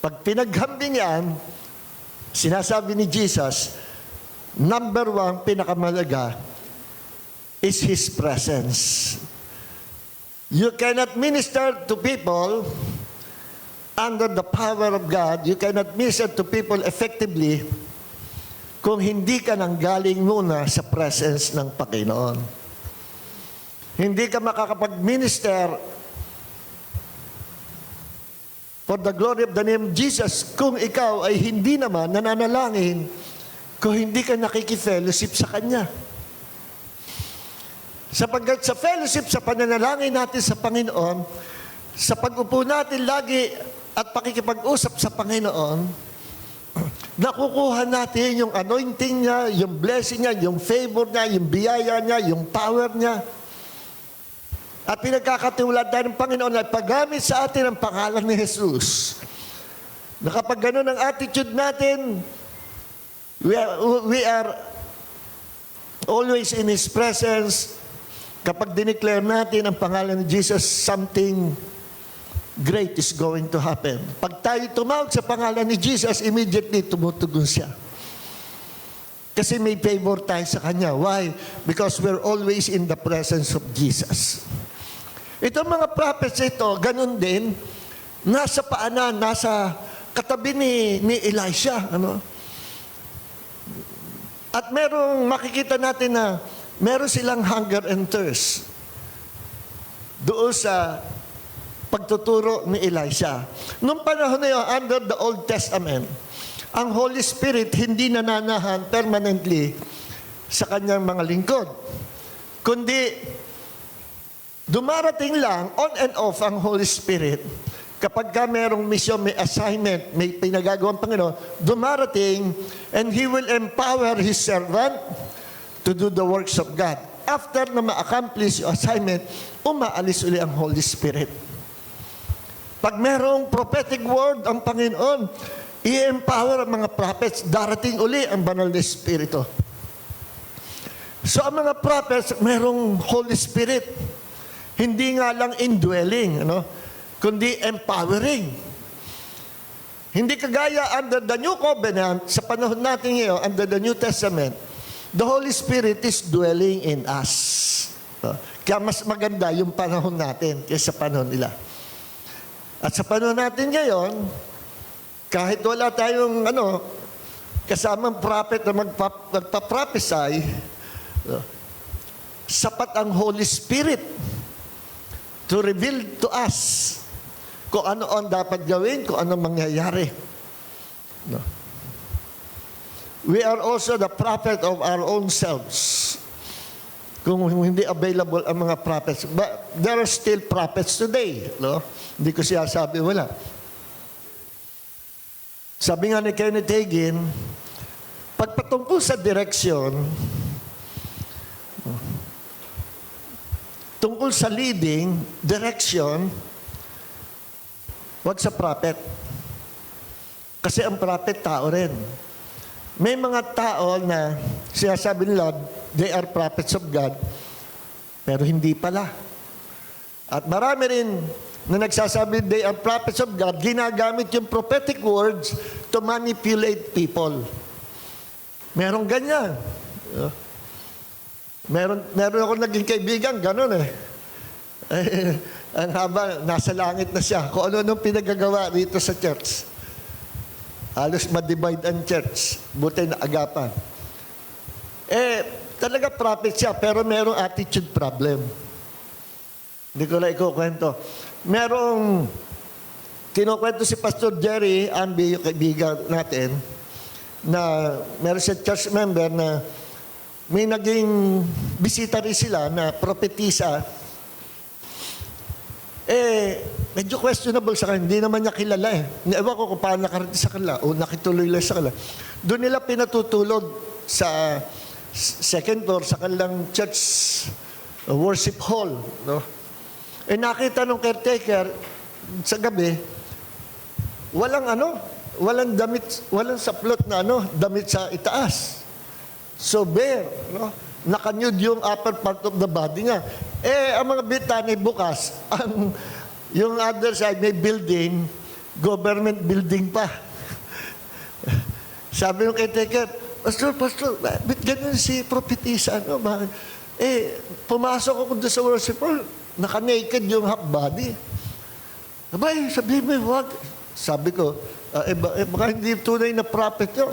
Pag pinaghambing yan, sinasabi ni Jesus, number 1, pinakamalaga, is His presence. You cannot minister to people under the power of God. You cannot minister to people effectively kung hindi ka nanggaling muna sa presence ng Panginoon. Hindi ka makakapag-minister for the glory of the name of Jesus kung ikaw ay hindi naman nananalangin, kung hindi ka nakikifellowship sa Kanya. Sapagkat sa fellowship, sa pananalangin natin sa Panginoon, sa pag-upo natin lagi at pakikipag-usap sa Panginoon, nakukuha natin yung anointing niya, yung blessing niya, yung favor niya, yung biyaya niya, yung power niya. At pinagkakatiwalaan tayo ng Panginoon ay paggamit sa atin ang pangalan ni Jesus. Na kapag ganun ang attitude natin, we are always in His presence. Kapag dineclare natin ang pangalan ni Jesus, something great is going to happen. Pag tayo tumawag sa pangalan ni Jesus, immediately tumutugon siya. Kasi may favor tayo sa Kanya. Why? Because we're always in the presence of Jesus. Itong mga prophets ito, ganun din, nasa paanan, nasa katabi ni Elisha. At merong makikita natin na meron silang hunger and thirst doon sa pagtuturo ni Elisha. Noong panahon na yun, under the Old Testament, ang Holy Spirit hindi nananahan permanently sa kanyang mga lingkod. Kundi, dumarating lang, on and off ang Holy Spirit. Kapag ka merong mission, may assignment, may pinagagawang Panginoon, dumarating, and He will empower His servant to do the works of God. After na ma-accomplish yung assignment, umaalis uli ang Holy Spirit. Pag merong prophetic word ang Panginoon, i-empower ang mga prophets, darating uli ang banal na Espiritu. So ang mga prophets, merong Holy Spirit. Hindi nga lang indwelling, kundi empowering. Hindi kagaya under the New Covenant, sa panahon natin ngayon, under the New Testament, the Holy Spirit is dwelling in us. Kaya mas maganda yung panahon natin kaysa panahon nila. At sa panahon natin ngayon, kahit wala tayong kasamang prophet na magpa-prophesy, sapat ang Holy Spirit to reveal to us kung ano ang dapat gawin, kung ano mangyayari. We are also the prophet of our own selves. Kung hindi available ang mga prophets. But there are still prophets today. Hindi ko siya sabi wala. Sabi nga ni Kenneth Hagin, pagpatungkol sa direksyon, tungkol sa leading, direction, wag sa prophet. Kasi ang prophet, tao rin. May mga tao na sinasabi nila, they are prophets of God, pero hindi pala. At marami rin na nagsasabi, they are prophets of God, ginagamit yung prophetic words to manipulate people. Merong ganyan. Meron ako naging kaibigan, ganun ang haba, nasa langit na siya. Kung ano-anong pinagagawa dito sa church. Halos ma-divide ang church. Buti na agapan. Talaga prophet siya, pero merong attitude problem. Hindi ko na ikukwento. Merong kinukwento si Pastor Jerry Ambi, yung kaibigan natin, na meron siya church member na may naging bisita rin sila na propetisa. Medyo questionable sa kanya. Hindi naman niya kilala Ewan ko kung paano nakarating sa kanila o nakituloy lang sa kanila. Doon nila pinatutulog sa second floor sa kanilang church worship hall. Nakita nung caretaker sa gabi, walang damit, walang saplot na damit sa itaas. So bare, naka-nude yung upper part of the body niya. Ang mga bitani bukas, yung other side may building, government building pa. Sabi ng caretaker, Pastor, ba't ganun si propetisa? Pumasok ako doon sa worship hall, naka-naked yung half body. Abay, sabi mo, wag. Sabi ko, baka hindi tunay na prophet yun.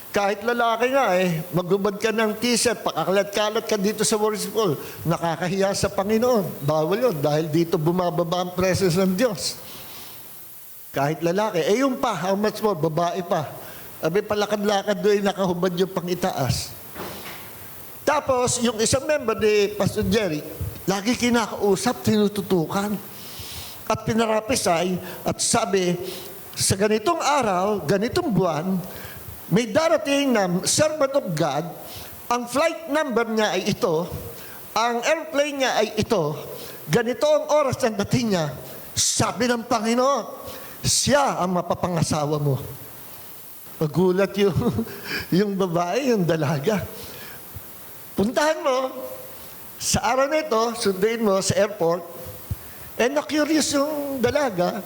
Kahit lalaki nga magubad ka ng t-shirt, pakakalat-kalat ka dito sa worship hall, nakakahiya sa Panginoon. Bawal yun, dahil dito bumababa ang presence ng Diyos. Kahit lalaki. Yung pa, how much more, babae pa. Palakad-lakad doon, nakahubad yung pangitaas. Tapos, yung isang member ni Pastor Jerry, lagi kinakausap, tinututukan. At pinarapisay, at sabi, sa ganitong araw, ganitong buwan, may darating na servant of God, ang flight number niya ay ito, ang airplane niya ay ito, ganito ang oras ng dating niya, sabi ng Panginoon, siya ang mapapangasawa mo. Magulat yung babae, yung dalaga. Puntahan mo, sa araw na ito, sunduin mo sa airport, na-curious yung dalaga,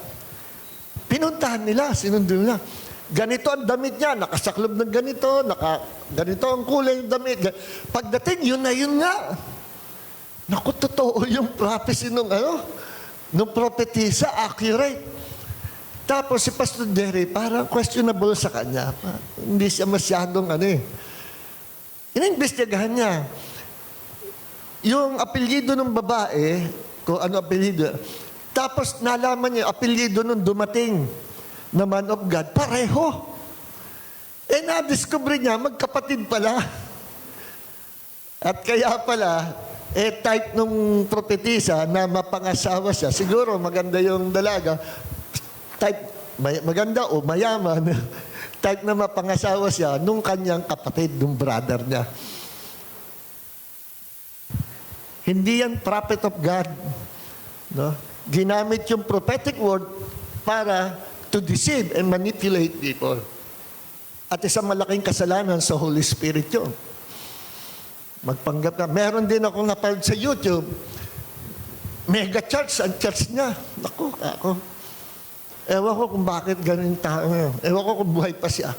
pinuntahan nila, sinundo nila. Ganito ang damit niya, nakasaklob ng ganito, ganito ang kulay ng damit. Pagdating, yun na yun nga. Naku, totoo yung prophecy nung propetisa, accurate. Tapos si Pastor Jerry, parang questionable sa kanya. Hindi siya masyadong Inimbestigahan niya. Yung apelyido ng babae, kung ano apelyido, tapos nalaman niya, apelyido nung dumating na man of God, pareho. Na-discover niya, magkapatid pala. At kaya pala, type nung propetisa na mapangasawa siya. Siguro maganda yung dalaga. Type, maganda o mayaman. Type na mapangasawa siya nung kanyang kapatid, nung brother niya. Hindi yan prophet of God. Ginamit yung prophetic word para to deceive and manipulate people. At isang malaking kasalanan sa Holy Spirit yun. Magpanggap ka. Meron din akong napanood sa YouTube. Mega church, ang church niya. Naku, ako. Ewan ko kung bakit ganun yung tao ngayon. Ewan ko kung buhay pa siya.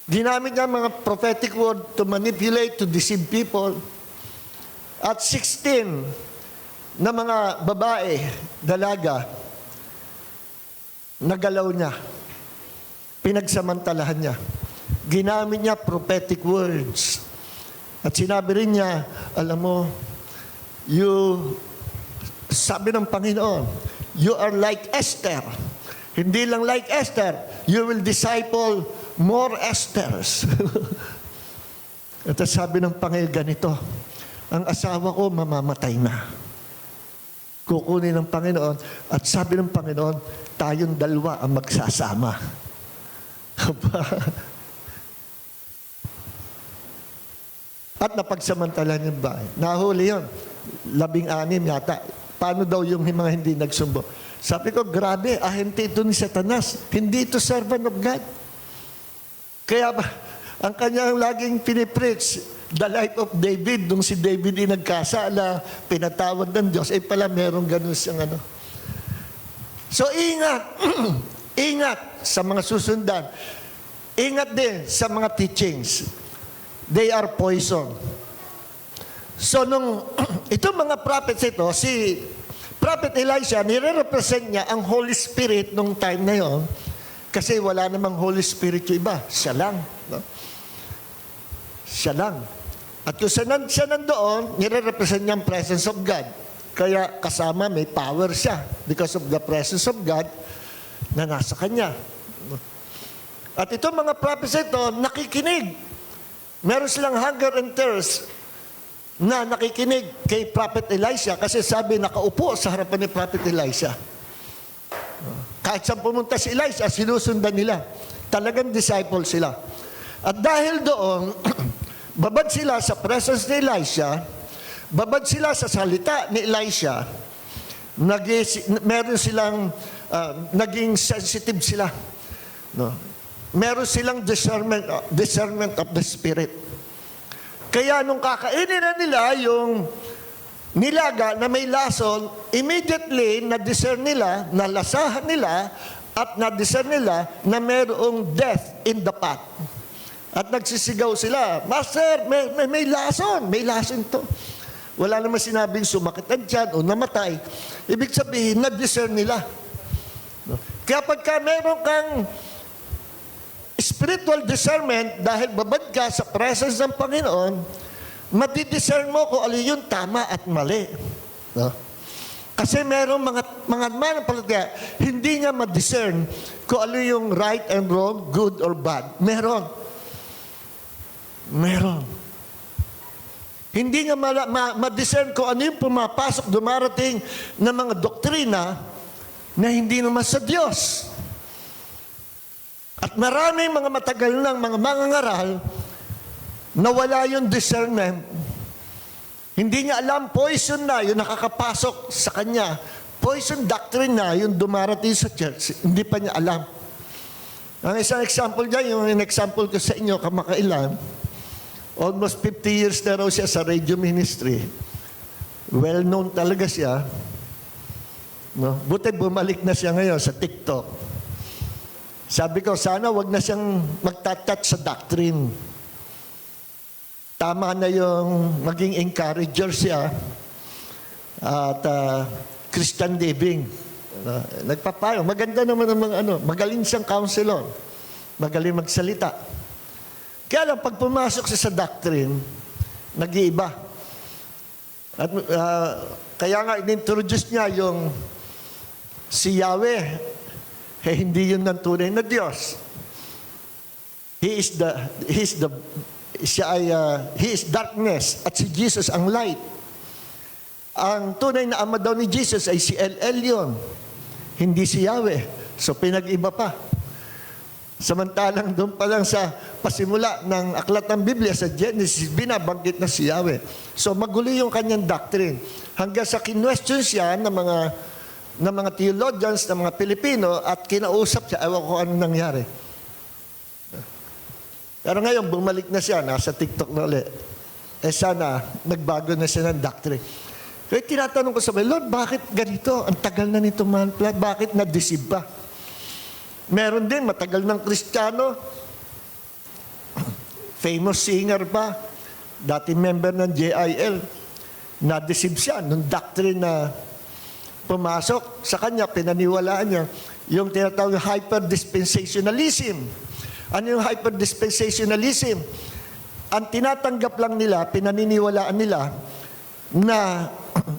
Ginamit niya mga prophetic word to manipulate, to deceive people. At 16 na mga babae, dalaga, nagalaw niya. Pinagsamantalahan niya. Ginamit niya prophetic words. At sinabi rin niya, alam mo, sabi ng Panginoon, you are like Esther. Hindi lang like Esther, you will disciple more Esthers. At sabi ng Panginoon ganito, ang asawa ko mamamatay na. Kukunin ng Panginoon at sabi ng Panginoon, tayong dalawa ang magsasama. At napagsamantalan yung bahay. Nahuli yun. 16 yata. Paano daw yung mga hindi nagsumbo? Sabi ko, grabe, ahente ito ni Satanas. Hindi ito servant of God. Kaya ba, ang kanyang laging pinipreach, the life of David, nung si David ay nagkasala, pinatawad ng Diyos, eh pala merong ganun siyang ano. So ingat, ingat sa mga susundan. Ingat din sa mga teachings. They are poison. So nung itong mga prophets ito, si Prophet Elisha, nire-represent niya ang Holy Spirit nung time na yon. Kasi wala namang Holy Spirit yung iba. Siya lang. No? Siya lang. At kung siya nandoon, nire-represent niya ang presence of God. Kaya kasama may power siya because of the presence of God na nasa kanya. At itong mga prophets ito, nakikinig. Meron silang hunger and thirst na nakikinig kay Prophet Elisha kasi sabi nakaupo sa harapan ni Prophet Elisha. Kahit saan pumunta si Elisha, sinusundan nila. Talagang disciple sila. At dahil doon, babad sila sa presence ni Elisha, babad sila sa salita ni Elisha, meron silang, naging sensitive sila. No? Meron silang discernment of the Spirit. Kaya nung kakainin na nila yung nilaga na may lason, immediately na-discern nila, nalasahan nila, at na-discern nila na mayroong death in the pot. At nagsisigaw sila, Master, may lason, may lason to. Wala naman sinabing sumakit ang tiyan o namatay. Ibig sabihin, na-discern nila. Kaya pagka meron kang spiritual discernment, dahil babad ka sa presence ng Panginoon, matidiscern mo kung ano yung tama at mali. No? Kasi merong mga mananampalataya, hindi niya ma-discern kung ano yung right and wrong, good or bad. Meron. Hindi niya ma-discern kung ano yung pumapasok, dumarating na mga doktrina na hindi naman sa Diyos. At maraming mga matagal ng mga mangangaral na wala yung discernment. Hindi niya alam, poison na yung nakakapasok sa kanya. Poison doctrine na yung dumarating sa church. Hindi pa niya alam. Ang isang example dyan, yung example ko sa inyo, kamakailan, almost 50 years na raw siya sa radio ministry. Well-known talaga siya. No? Buti bumalik na siya ngayon sa TikTok. Sabi ko, sana wag na siyang magtatouch sa doctrine. Tama na yung maging encourager siya at Christian living. Nagpapayo. Maganda naman ang mga magaling siyang counselor. Magaling magsalita. Kaya lang, pag pumasok siya sa doctrine, nag-iiba. At kaya nga, in-introduce niya yung si Yahweh. Hindi yun ang tunay na Diyos. He is darkness at si Jesus ang light. Ang tunay na ama daw ni Jesus ay si El Elyon, hindi si Yahweh. So pinag-iba pa. Samantalang doon pa lang sa pasimula ng aklat ng Biblia sa Genesis, binabanggit na si Yahweh. So magulo yung kanyang doctrine. Hanggang sa kinwestiyon siya ng mga theologians, ng mga Pilipino, at kinausap siya, ewan ko anong nangyari. Pero ngayon, bumalik na siya, nasa TikTok na ulit. sana nagbago na siya ng doctrine. Kaya tinatanong ko sa mga, Lord, bakit ganito? Ang tagal na nito manpla, bakit na-deceive pa? Meron din, matagal ng Kristiyano, famous singer pa, dati member ng JIL, na-deceive siya nung doctrine na pumasok sa kanya, pinaniwalaan niya, yung tinatawag hyper-dispensationalism. Ano yung hyper-dispensationalism? Ang tinatanggap lang nila, pinaniniwalaan nila, na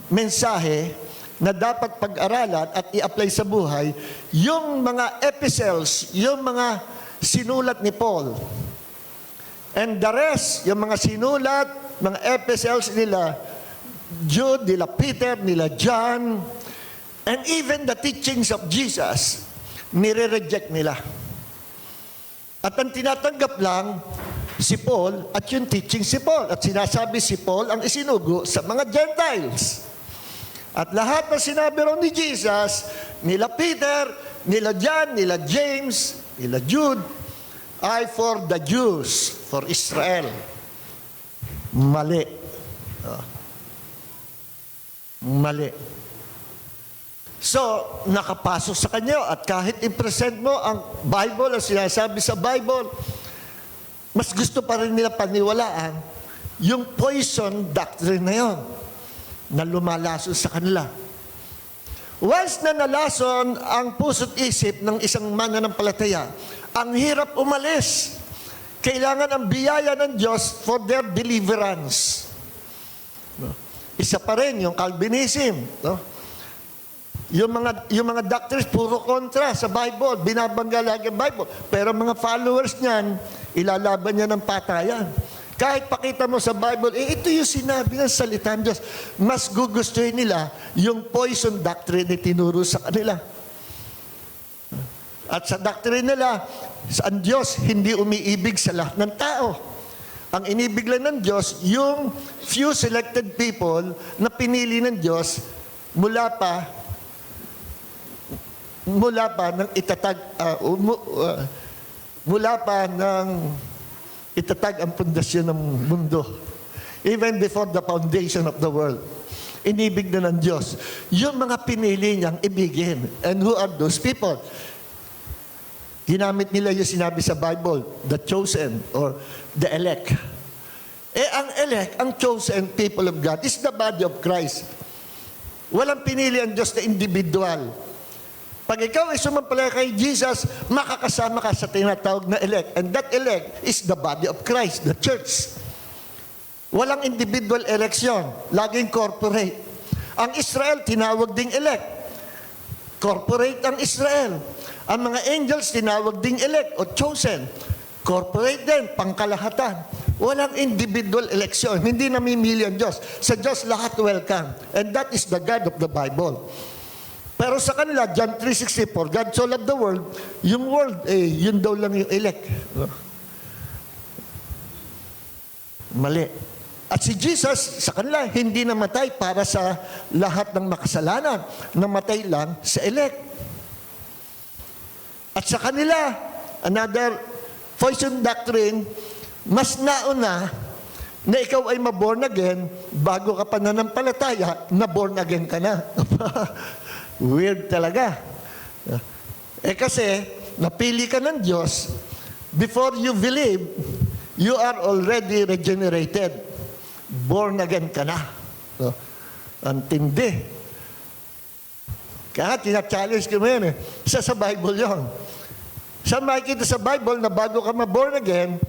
mensahe na dapat pag-aralan at i-apply sa buhay, yung mga epistles, yung mga sinulat ni Paul. And the rest, yung mga sinulat, mga epistles nila, Jude, nila Peter, nila John, and even the teachings of Jesus, nire-reject nila. At ang tinatanggap lang, si Paul at yung teaching si Paul. At sinasabi si Paul ang isinugo sa mga Gentiles. At lahat na sinabi ron ni Jesus, nila Peter, nila John, nila James, nila Jude, ay for the Jews, for Israel. Mali. Mali. So, nakapasok sa kanya at kahit i-present mo ang Bible, ang sinasabi sa Bible, mas gusto pa rin nila paniwalaan yung poison doctrine na yon na lumalason sa kanila. Once na nalason ang puso't isip ng isang mananampalataya, ang hirap umalis. Kailangan ang biyaya ng Diyos for their deliverance. Isa pa rin yung Calvinism. Yung mga doctors, puro kontra sa Bible. Binabangga lagi ang Bible. Pero mga followers niyan, ilalaban niya ng patayan. Kahit pakita mo sa Bible, ito yung sinabi ng salita ng Diyos. Mas gugustuhin nila yung poison doctrine na tinuro sa kanila. At sa doctrine nila, ang Diyos hindi umiibig sa lahat ng tao. Ang inibig lang ng Diyos, yung few selected people na pinili ng Diyos mula pa ng itatag itatag ang pundasyon ng mundo. Even before the foundation of the world. Inibig na ng Diyos. Yung mga pinili niyang ibigin. And who are those people? Ginamit nila yung sinabi sa Bible, the chosen or the elect. Ang elect, ang chosen people of God is the body of Christ. Walang pinili ang Diyos na individual. Pag ikaw ay sumampalataya kay Jesus, makakasama ka sa tinatawag na elect. And that elect is the body of Christ, the church. Walang individual election, laging corporate. Ang Israel, tinawag ding elect. Corporate ang Israel. Ang mga angels, tinawag ding elect o chosen. Corporate din, pangkalahatan. Walang individual election. Hindi namimili ang Diyos. Sa Diyos, lahat welcome. And that is the God of the Bible. Pero sa kanila, John 3:64, God so loved the world, yung world, yun daw lang yung elect. Mali. At si Jesus, sa kanila, hindi namatay para sa lahat ng makasalanan. Namatay lang sa elect. At sa kanila, another poison doctrine, mas nauna na ikaw ay ma-born again, bago ka pa nanampalataya, na-born again ka na. Weird talaga. Kasi, napili ka ng Diyos, before you believe, you are already regenerated. Born again ka na. Ang tindi. Kaya tina-challenge ko mo yun Sa Bible yun. Saan makikita sa Bible na bago ka ma-born again,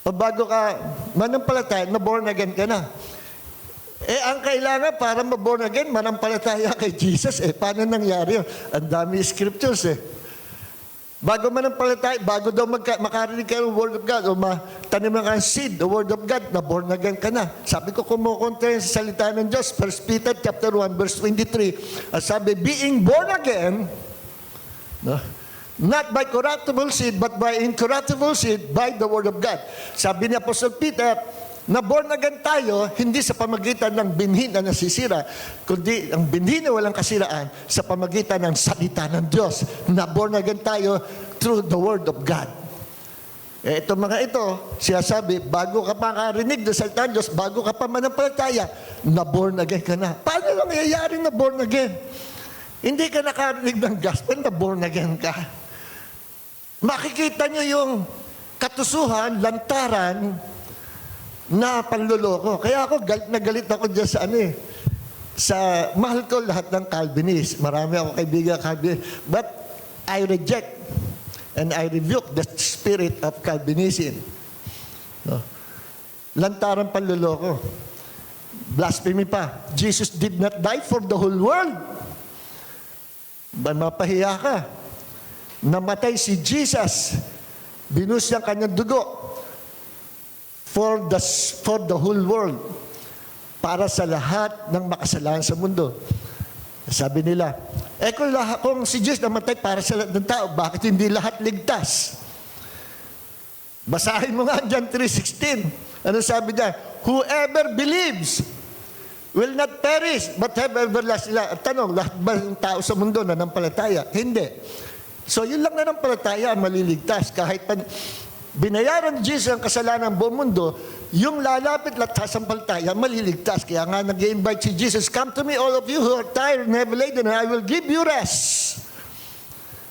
o bago ka manampalataya, na-born again ka na? Ang kailangan para ma-born again, manampalataya kay Jesus. Paano nangyari yun? Ang dami scriptures Bago manampalataya, bago daw makarinig kayo ng Word of God, o matanim ang seed, the Word of God, na born again ka na. Sabi ko, kumukontra sa salita ng Diyos, 1 Peter chapter 1, verse 23. Sabi, being born again, not by corruptible seed, but by incorruptible seed, by the Word of God. Sabi ni Apostle Peter, na born again tayo, hindi sa pamagitan ng binhi na nasisira, kundi ang binhi na walang kasiraan sa pamagitan ng salita ng Diyos. Na born again tayo through the Word of God. Ito mga ito, siya sabi, bago ka pa makarinig ng salita ng Diyos, bago ka pa manampalataya, na-born again ka na. Paano lang nangyayari na born again? Hindi ka nakarinig ng gospel, na born again ka. Makikita nyo yung katusuhan, lantaran, na panluloko. Kaya ako, galit na galit ako dyan sa sa mahal ko lahat ng Calvinist. Marami ako kaibigan Calvinist. But I reject and I rebuke the spirit of Calvinism. No? Lantaran panluloko. Blasphemy pa. Jesus did not die for the whole world. Mapahiya ka. Namatay si Jesus. Binus niya kanyang dugo for the whole world. Para sa lahat ng makasalanan sa mundo. Sabi nila, kung si Jesus namatay para sa lahat ng tao, bakit hindi lahat ligtas? Basahin mo nga John 3:16. Ano sabi niya? Whoever believes will not perish, but have everlasting life. At tanong, lahat ba ng tao sa mundo nanampalataya? Hindi. So yun lang nanampalataya ang maliligtas. Kahit binayaran ni Jesus ang kasalanan ng buong mundo, yung lalapit at sasampalataya, maliligtas. Kaya nga nag-i-invite si Jesus, come to me all of you who are tired and heavy laden, and I will give you rest.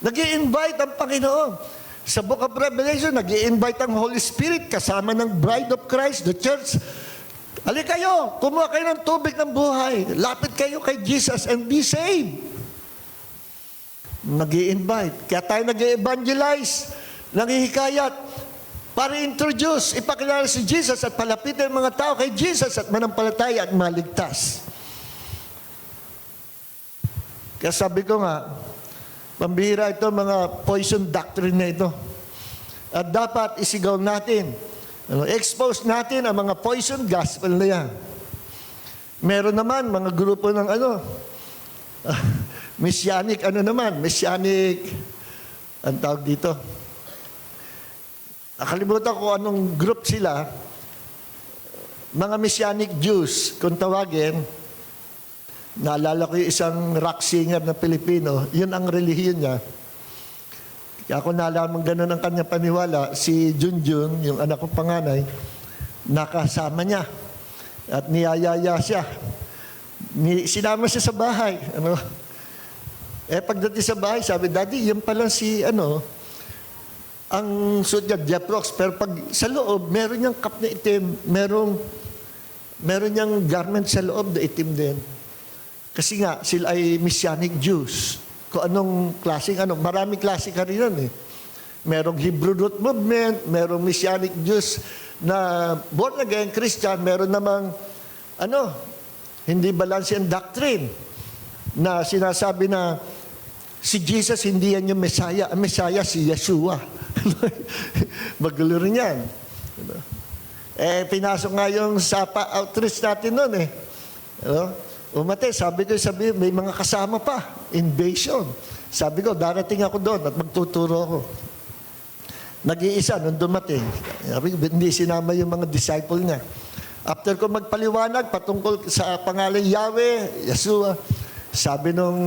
Nag-i-invite ang Panginoon. Sa Book of Revelation, nag-i-invite ang Holy Spirit kasama ng Bride of Christ, the church. Halika kayo, kumuha kayo ng tubig ng buhay. Lapit kayo kay Jesus and be saved. Nag-i-invite. Kaya tayo nag-i-evangelize, nangihikayat, para introduce, ipakilala si Jesus at palapitin ang mga tao kay Jesus at manampalataya at maligtas. Kaya sabi ko nga, pambihira ito mga poison doctrine na ito. At dapat isigaw natin, expose natin ang mga poison gospel na yan. Meron naman mga grupo ng messianic, messianic, ang tawag dito. Nakalimutan ko anong group sila. Mga Messianic Jews, kung tawagin. Naalala ko yung isang rock singer na Pilipino. Yun ang relihiyon niya. Kaya ako nalaman ganun ang kanyang paniwala. Si Junjun, yung anak kong panganay, nakasama niya. At niyayaya siya. Sinama siya sa bahay. Pagdating sa bahay, sabi, Daddy, yan pala si ang suot niya, Jeprox, pero pag sa loob, meron niyang cup na itim, meron niyang garment sa loob na itim din. Kasi nga, sila ay Messianic Jews. Kung anong klaseng, maraming klase ka rin yan eh. Merong Hebrew Root Movement, merong Messianic Jews na born again Christian, meron namang, hindi balance ang doctrine na sinasabi na si Jesus hindi yan yung Messiah. Ang Messiah si Yeshua. Magulo rin yan. Pinasok nga yung Sapa outreach natin noon eh. Sabi ko, may mga kasama pa. Invasion. Sabi ko, darating ako doon at magtuturo ako. Nag-iisa nung dumating. Hindi sinama yung mga disciple niya. After ko magpaliwanag patungkol sa pangalan Yahweh, Yeshua, sabi nung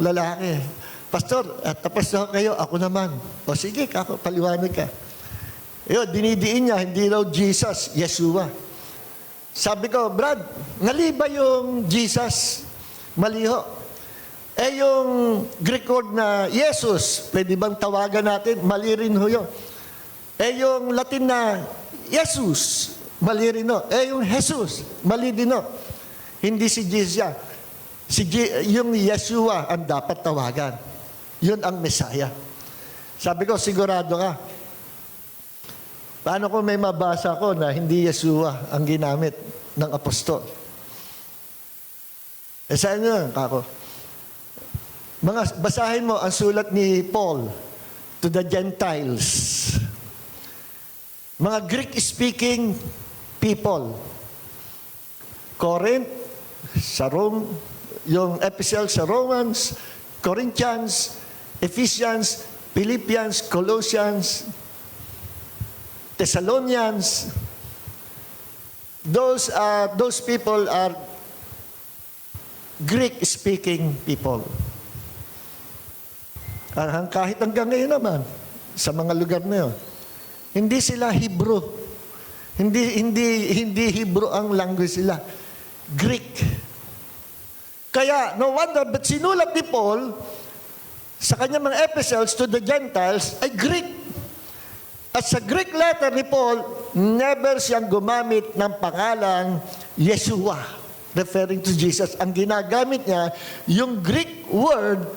lalaki, Pastor, tapos na kayo, ako naman. O sige, paliwanag ka. Dinidiin niya, hindi raw Jesus, Yeshua. Sabi ko, Brad, mali ba yung Jesus? Maliho. Yung Greek word na Jesus, pwede bang tawagan natin? Mali rin ho yun. Yung Latin na Jesus, mali rin ho. Yung Jesus, mali din ho. Hindi si Jesus. Yung Yeshua ang dapat tawagan. Yun ang Messiah. Sabi ko, sigurado ka. Paano kung may mabasa ko na hindi Yeshua ang ginamit ng apostol? Saan nyo kako? Basahin mo ang sulat ni Paul to the Gentiles. Mga Greek-speaking people. Corinth, sa Rome, yung epistle sa Romans, Corinthians, Ephesians, Philippians, Colossians, Thessalonians. Those people are Greek-speaking people. Kahit hanggang ngayon naman, sa mga lugar na yun. Hindi sila Hebrew. Hindi Hebrew ang language nila. Greek. Kaya, no wonder, but sinulat ni Paul sa kanyang mga epistles to the Gentiles ay Greek. At sa Greek letter ni Paul, never siyang gumamit ng pangalang Yeshua, referring to Jesus. Ang ginagamit niya, yung Greek word,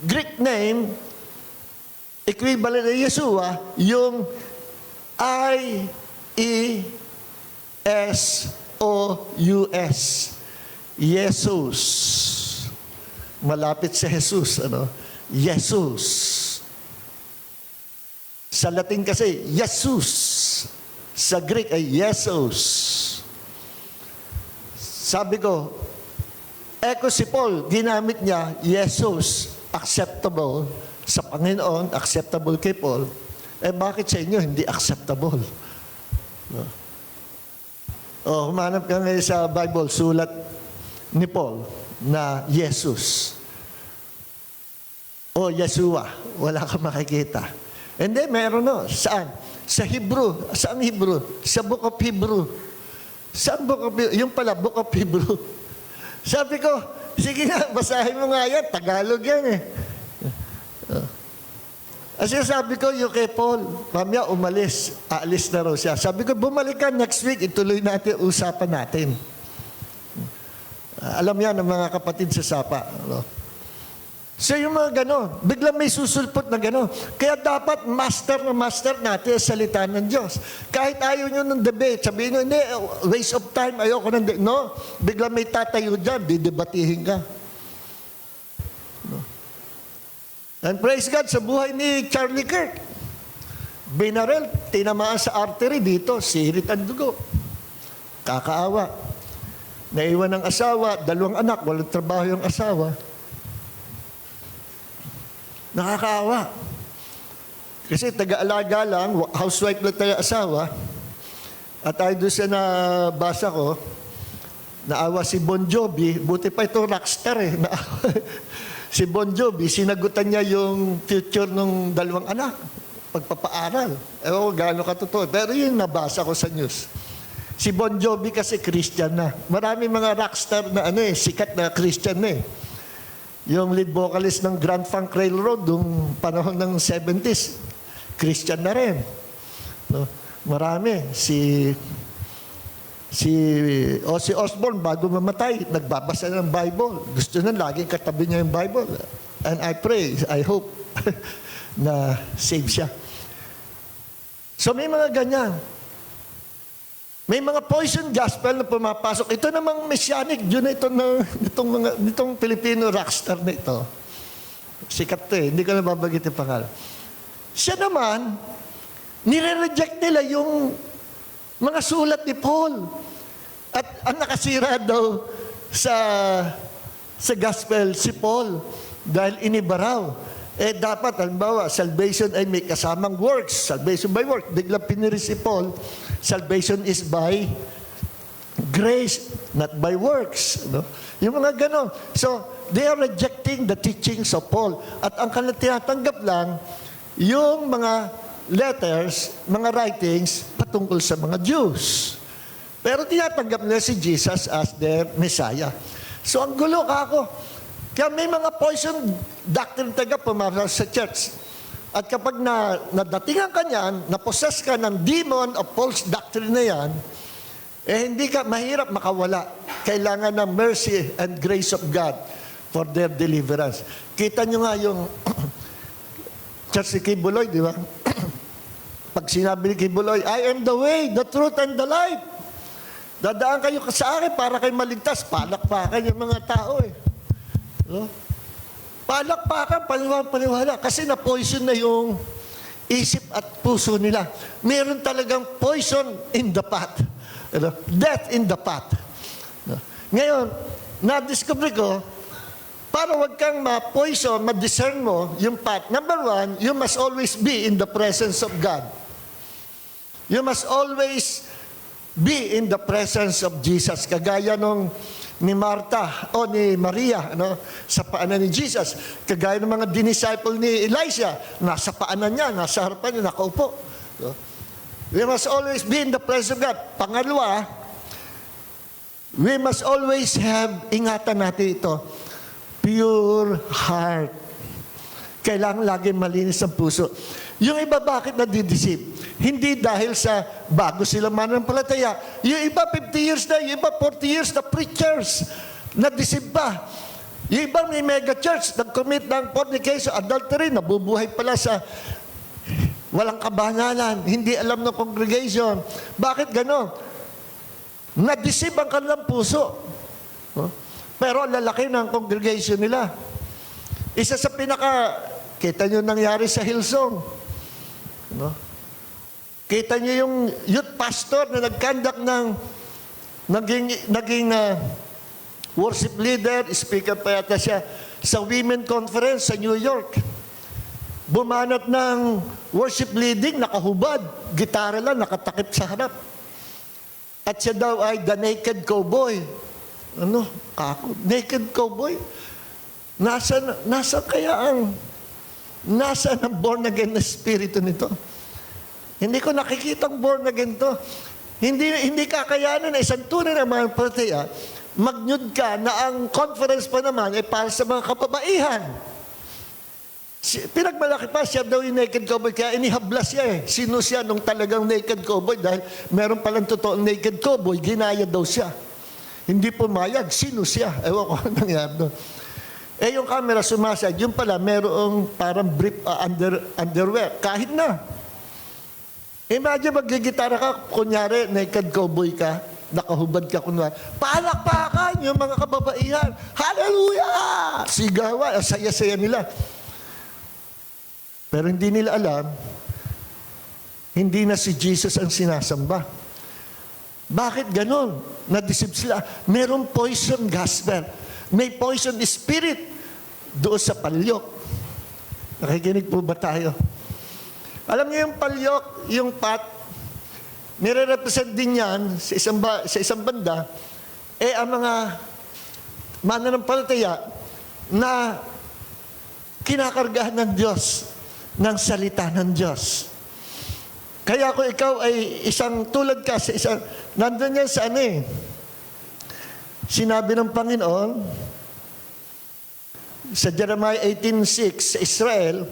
Greek name, equivalent ng Yeshua, yung I-E-S-O-U-S. Jesus. Malapit sa Jesus, ano? Jesus. Sa Latin kasi, Jesus. Sa Greek ay Jesus. Sabi ko, si Paul, ginamit niya, Jesus, acceptable sa Panginoon, acceptable kay Paul. Bakit sa inyo hindi acceptable? No? Humanap ka ngayon sa Bible, sulat ni Paul na Jesus. Yeshua, wala kang makikita. Hindi, meron no. Saan? Sa Hebrew. Saan Hebrew? Sa Book of Hebrew. Saan Book of Hebrew? Yung pala, Book of Hebrew. Sabi ko, sige nga, basahin mo nga yan. Tagalog yan eh. Kasi sabi ko, yung kay Paul, mamaya umalis. Aalis na raw siya. Sabi ko, bumalik ka next week. Ituloy natin, usapan natin. Alam yan ng mga kapatid sa Sapa. No? So yung mga gano'n, biglang may susulpot na gano'n. Kaya dapat master natin ang salita ng Diyos. Kahit ayaw nyo ng debate, sabihin nyo, hindi, waste of time, ayoko ng debate. No, biglang may tatayo dyan, didebatihin ka. No. And praise God, sa buhay ni Charlie Kirk, binaril, tinamaan sa artery dito, sirit ang dugo. Kakaawa. Naiwan ng asawa, 2 anak, walang trabaho yung asawa. Nakakaawa. Kasi taga-alaga lang, housewife lang tayo asawa. At ay doon siya nabasa ko, naawa si Bon Jovi, buti pa ito rockstar eh. Si Bon Jovi, sinagutan niya yung future ng 2 anak, pagpapaaral. Gaano katotoo. Pero yun nabasa ko sa news. Si Bon Jovi kasi Christian na. Marami mga rockstar na sikat na Christian na eh. Yung lead vocalist ng Grand Funk Railroad, yung panahon ng 70s, Christian na rin. No? Marami. Si Ozzy Osbourne, bago mamatay, nagbabasa ng Bible. Gusto na laging katabi niya yung Bible. And I pray, I hope, na save siya. So may mga ganyan. May mga poison gospel na pumapasok. Ito namang messianic, yun na itong Filipino rockstar na ito. Sikat to eh, hindi ko nababagit yung pangalan. Siya naman, nire-reject nila yung mga sulat ni Paul. At ang nakasira daw sa gospel si Paul dahil inibaraw. Dapat, halimbawa, salvation ay may kasamang works. Salvation by works. Biglang piniris si Paul, salvation is by grace, not by works. No? Yung mga ganon. So, they are rejecting the teachings of Paul. At ang kanilang tinatanggap lang, yung mga letters, mga writings, patungkol sa mga Jews. Pero tinatanggap nila si Jesus as their Messiah. So, ang gulo ka ako. Kaya may mga poison doctrine taga pumasok sa church. At kapag nadatingan ka niyan, napossess ka ng demon of false doctrine na yan, hindi ka mahirap makawala. Kailangan ng mercy and grace of God for their deliverance. Kita nyo nga yung church ni Kibuloy, di ba? Pag sinabi ni Kibuloy, I am the way, the truth, and the life. Dadaan kayo sa akin para kayo maligtas. Palakpakan yung mga tao eh. No? Palakpakan, paniwala. Kasi na-poison na yung isip at puso nila. Meron talagang poison in the pot. Death in the pot. No? Ngayon, na-discover ko, para wag kang ma-poison, ma-discern mo yung pot. Number 1, you must always be in the presence of God. You must always be in the presence of Jesus. Kagaya nung ni Martha o ni Maria sa paanan ni Jesus. Kagaya ng mga disciple ni Elijah, nasa paanan niya, nasa harapan niya, nakaupo. We must always be in the presence of God. Pangalawa, we must always have, ingatan natin ito, pure heart. Kailangan lagi malinis ang puso. Yung iba bakit nadideceive? Hindi dahil sa bago sila mananampalataya. Yung iba 50 years na, yung iba 40 years na preachers. Nadeceive pa. Yung iba may mega church, nag-commit ng fornication, adultery, nabubuhay pala sa walang kabanalan, hindi alam ng congregation. Bakit ganon? Na-deceive ang kanilang puso. Pero ang lalaki ng congregation nila. Isa sa kita nyo nangyari sa Hillsong. Kita nyo yung youth pastor na nag-conduct ng naging worship leader, speaker pa yata siya, sa women conference sa New York. Bumanat ng worship leading, nakahubad, gitara lang, nakatakip sa harap. At siya daw ay the naked cowboy. Naked cowboy? Nasa ang born again na spirito nito? Hindi ko nakikitang born again to. Hindi kakayanan na isang tunay na mananampalataya, magnyud ka na ang conference pa naman ay para sa mga kababaihan. Pinagmalaki pa, siya daw yung naked cowboy, kaya inihabla siya eh. Sino siya nung talagang naked cowboy? Dahil meron palang totoong naked cowboy, ginaya daw siya. Hindi pumayag, sino siya? Ewan ko ang nangyari doon. Yung camera sumasag, yung pala, merong parang brief underwear. Kahit na. Imagine, maggigitara ka, kunyari, naked cowboy ka, nakahubad ka, kunwari. Palakpakan yung mga kababaihan. Hallelujah! Sigawan, saya-saya nila. Pero hindi nila alam, hindi na si Jesus ang sinasamba. Bakit ganon? Na-deceive sila. Merong poison gospel. May poison spirit doon sa palyok. Nakikinig po ba tayo? Alam niyo yung palyok, yung pat, nire-represent din yan sa isang banda, ang mga mananampalataya na kinakargahan ng Diyos, ng salita ng Diyos. Kaya kung ikaw ay isang tulad ka sa isang, nandun yan sa sinabi ng Panginoon, sa Jeremiah 18:6, sa Israel,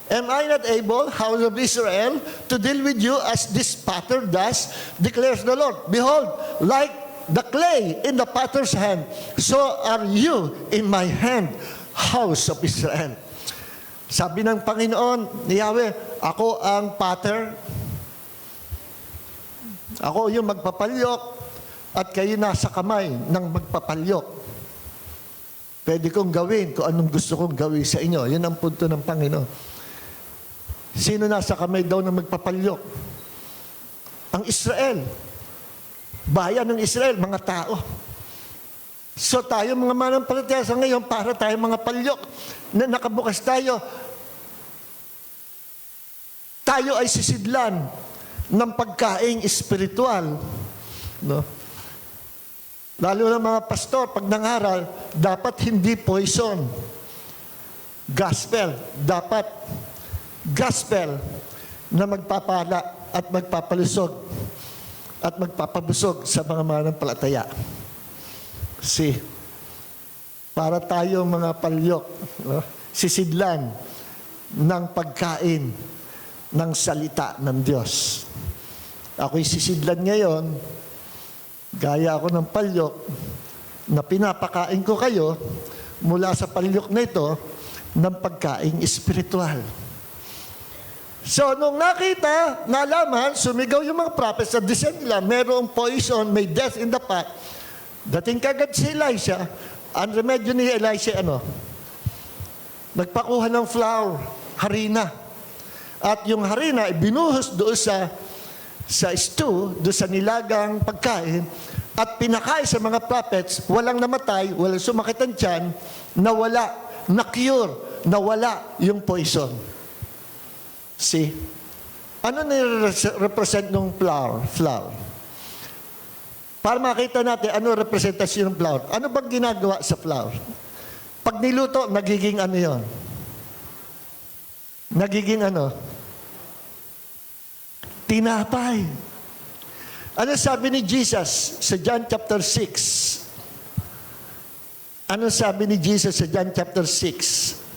am I not able, house of Israel, to deal with you as this potter does, declares the Lord. Behold, like the clay in the potter's hand, so are you in my hand, house of Israel. Sabi ng Panginoon ni Yahweh, ako ang potter. Ako yung magpapalyok at kayo nasa kamay ng magpapalyok. Pwede kong gawin kung anong gusto kong gawin sa inyo. Yun ang punto ng Panginoon. Sino nasa kamay daw ng magpapalyok? Ang Israel. Bayan ng Israel, mga tao. So tayo mga mananampalataya sa ngayon, para tayo mga palyok na nakabukas tayo. Tayo ay sisidlan ng pagkaing espiritual. No? Lalo na mga pastor, pag nangaral, dapat hindi poison. Gospel. Dapat gospel na magpapala at magpapalusog at magpapabusog sa mga mananampalataya. Para tayo mga palyok, no? Sisidlan ng pagkain ng salita ng Diyos. Ako'y sisidlan ngayon, gaya ako ng palyok, na pinapakain ko kayo mula sa palyok na ito ng pagkain espiritual. So, nung nakita, nalaman, sumigaw yung mga prophets sa descent nila, merong poison, may death in the pot. Dating kagad si Elisha, ang remedyo ni Elisha, nagpakuha ng flour, harina. At yung harina, binuhos doon sa stew, doon sa nilagang pagkain, at pinakain sa mga prophets, walang namatay, walang sumakit ang tiyan, nawala, na-cure, nawala yung poison. See? Ano nire-represent ng flour? Para makita natin ano representasyon ng flour. Ano bang ginagawa sa flour? Pag niluto, nagiging ano yon? Nagiging ano? tinapay. Ano sabi ni Jesus sa John chapter 6? Ano sabi ni Jesus sa John chapter 6?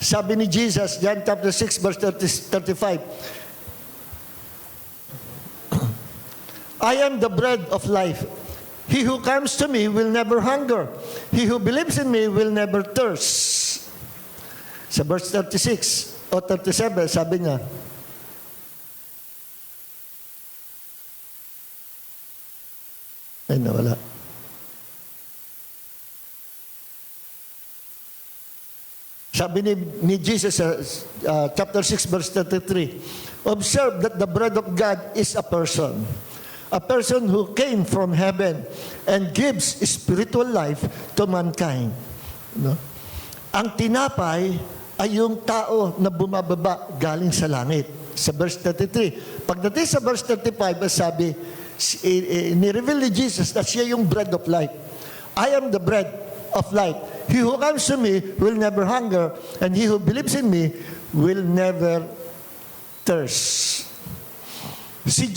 Sabi ni Jesus, John chapter 6, verse 35, I am the bread of life. He who comes to me will never hunger. He who believes in me will never thirst. Sa verse 36 o 37, sabi niya, ay nawala. Sabi ni Jesus sa chapter 6 verse 33, observe that the bread of God is a person who came from heaven and gives spiritual life to mankind. No? Ang tinapay ay yung tao na bumababa galing sa langit. Sa verse 33. Pagdating sa verse 35, sabi, ni-reveal ni Jesus na siya yung bread of life. I am the bread of life. He who comes to me will never hunger, and he who believes in me will never thirst. Si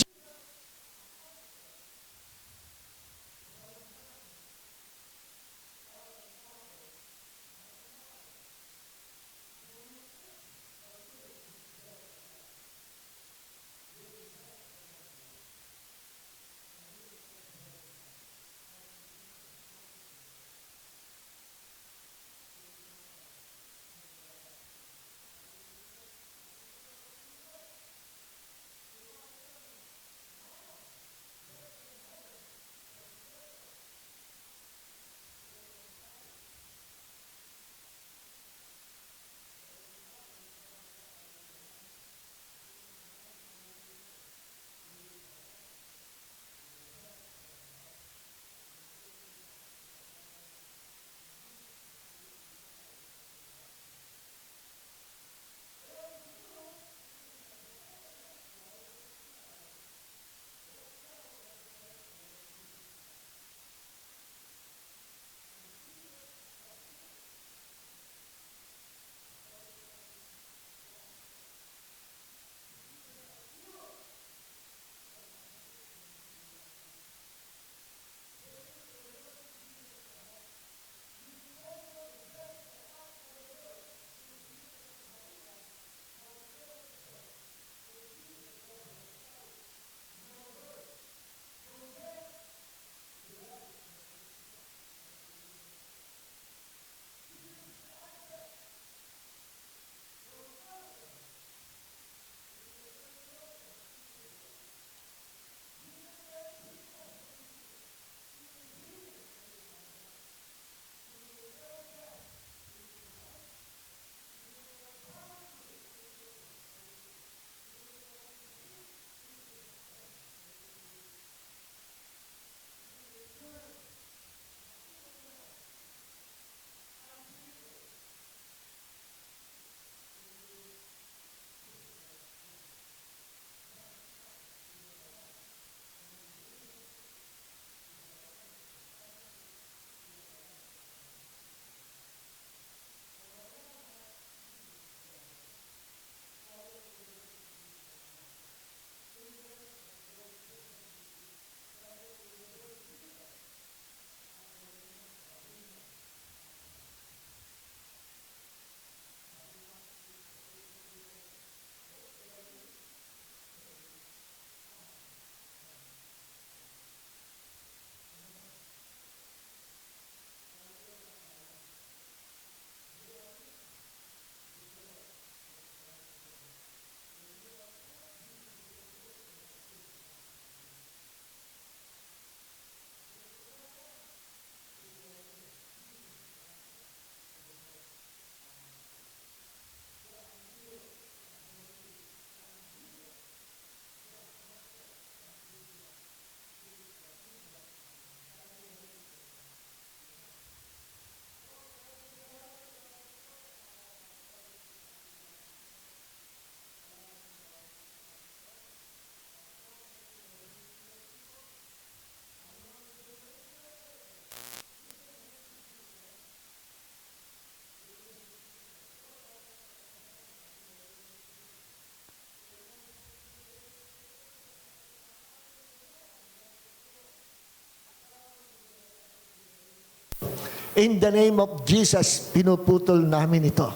In the name of Jesus, pinuputol namin ito.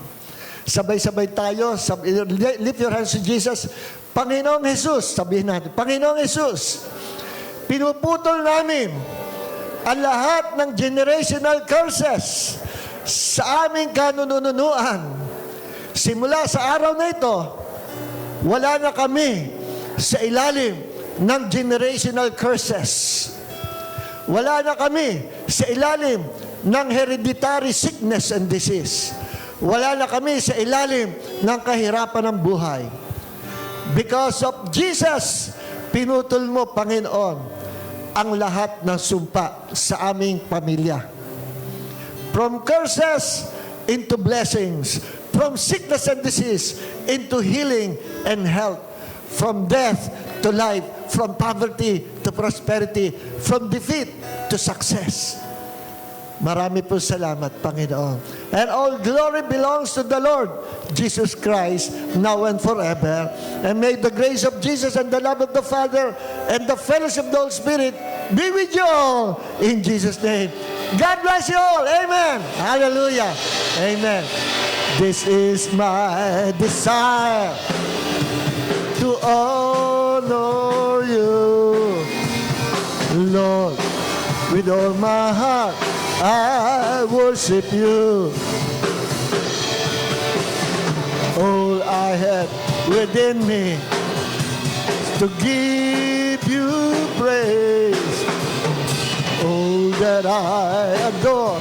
Sabay-sabay tayo, lift your hands to Jesus. Panginoong Jesus, sabihin natin, Panginoong Jesus, pinuputol namin ang lahat ng generational curses sa aming kanununuan. Simula sa araw na ito, wala na kami sa ilalim ng generational curses. Wala na kami sa ilalim ng hereditary sickness and disease. Wala na kami sa ilalim ng kahirapan ng buhay. Because of Jesus, pinutol mo, Panginoon, ang lahat ng sumpa sa aming pamilya. From curses into blessings. From sickness and disease into healing and health. From death to life. From poverty to prosperity. From defeat to success. Marami po salamat, Panginoon. And all glory belongs to the Lord Jesus Christ, now and forever. And may the grace of Jesus and the love of the Father and the fellowship of the Holy Spirit be with you all in Jesus' name. God bless you all. Amen. Hallelujah. Amen. This is my desire to honor you, Lord, with all my heart. I worship you. All I have within me to give you praise. All that I adore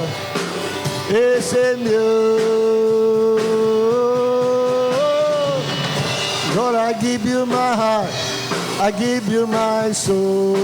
is in you. Lord, I give you my heart. I give you my soul.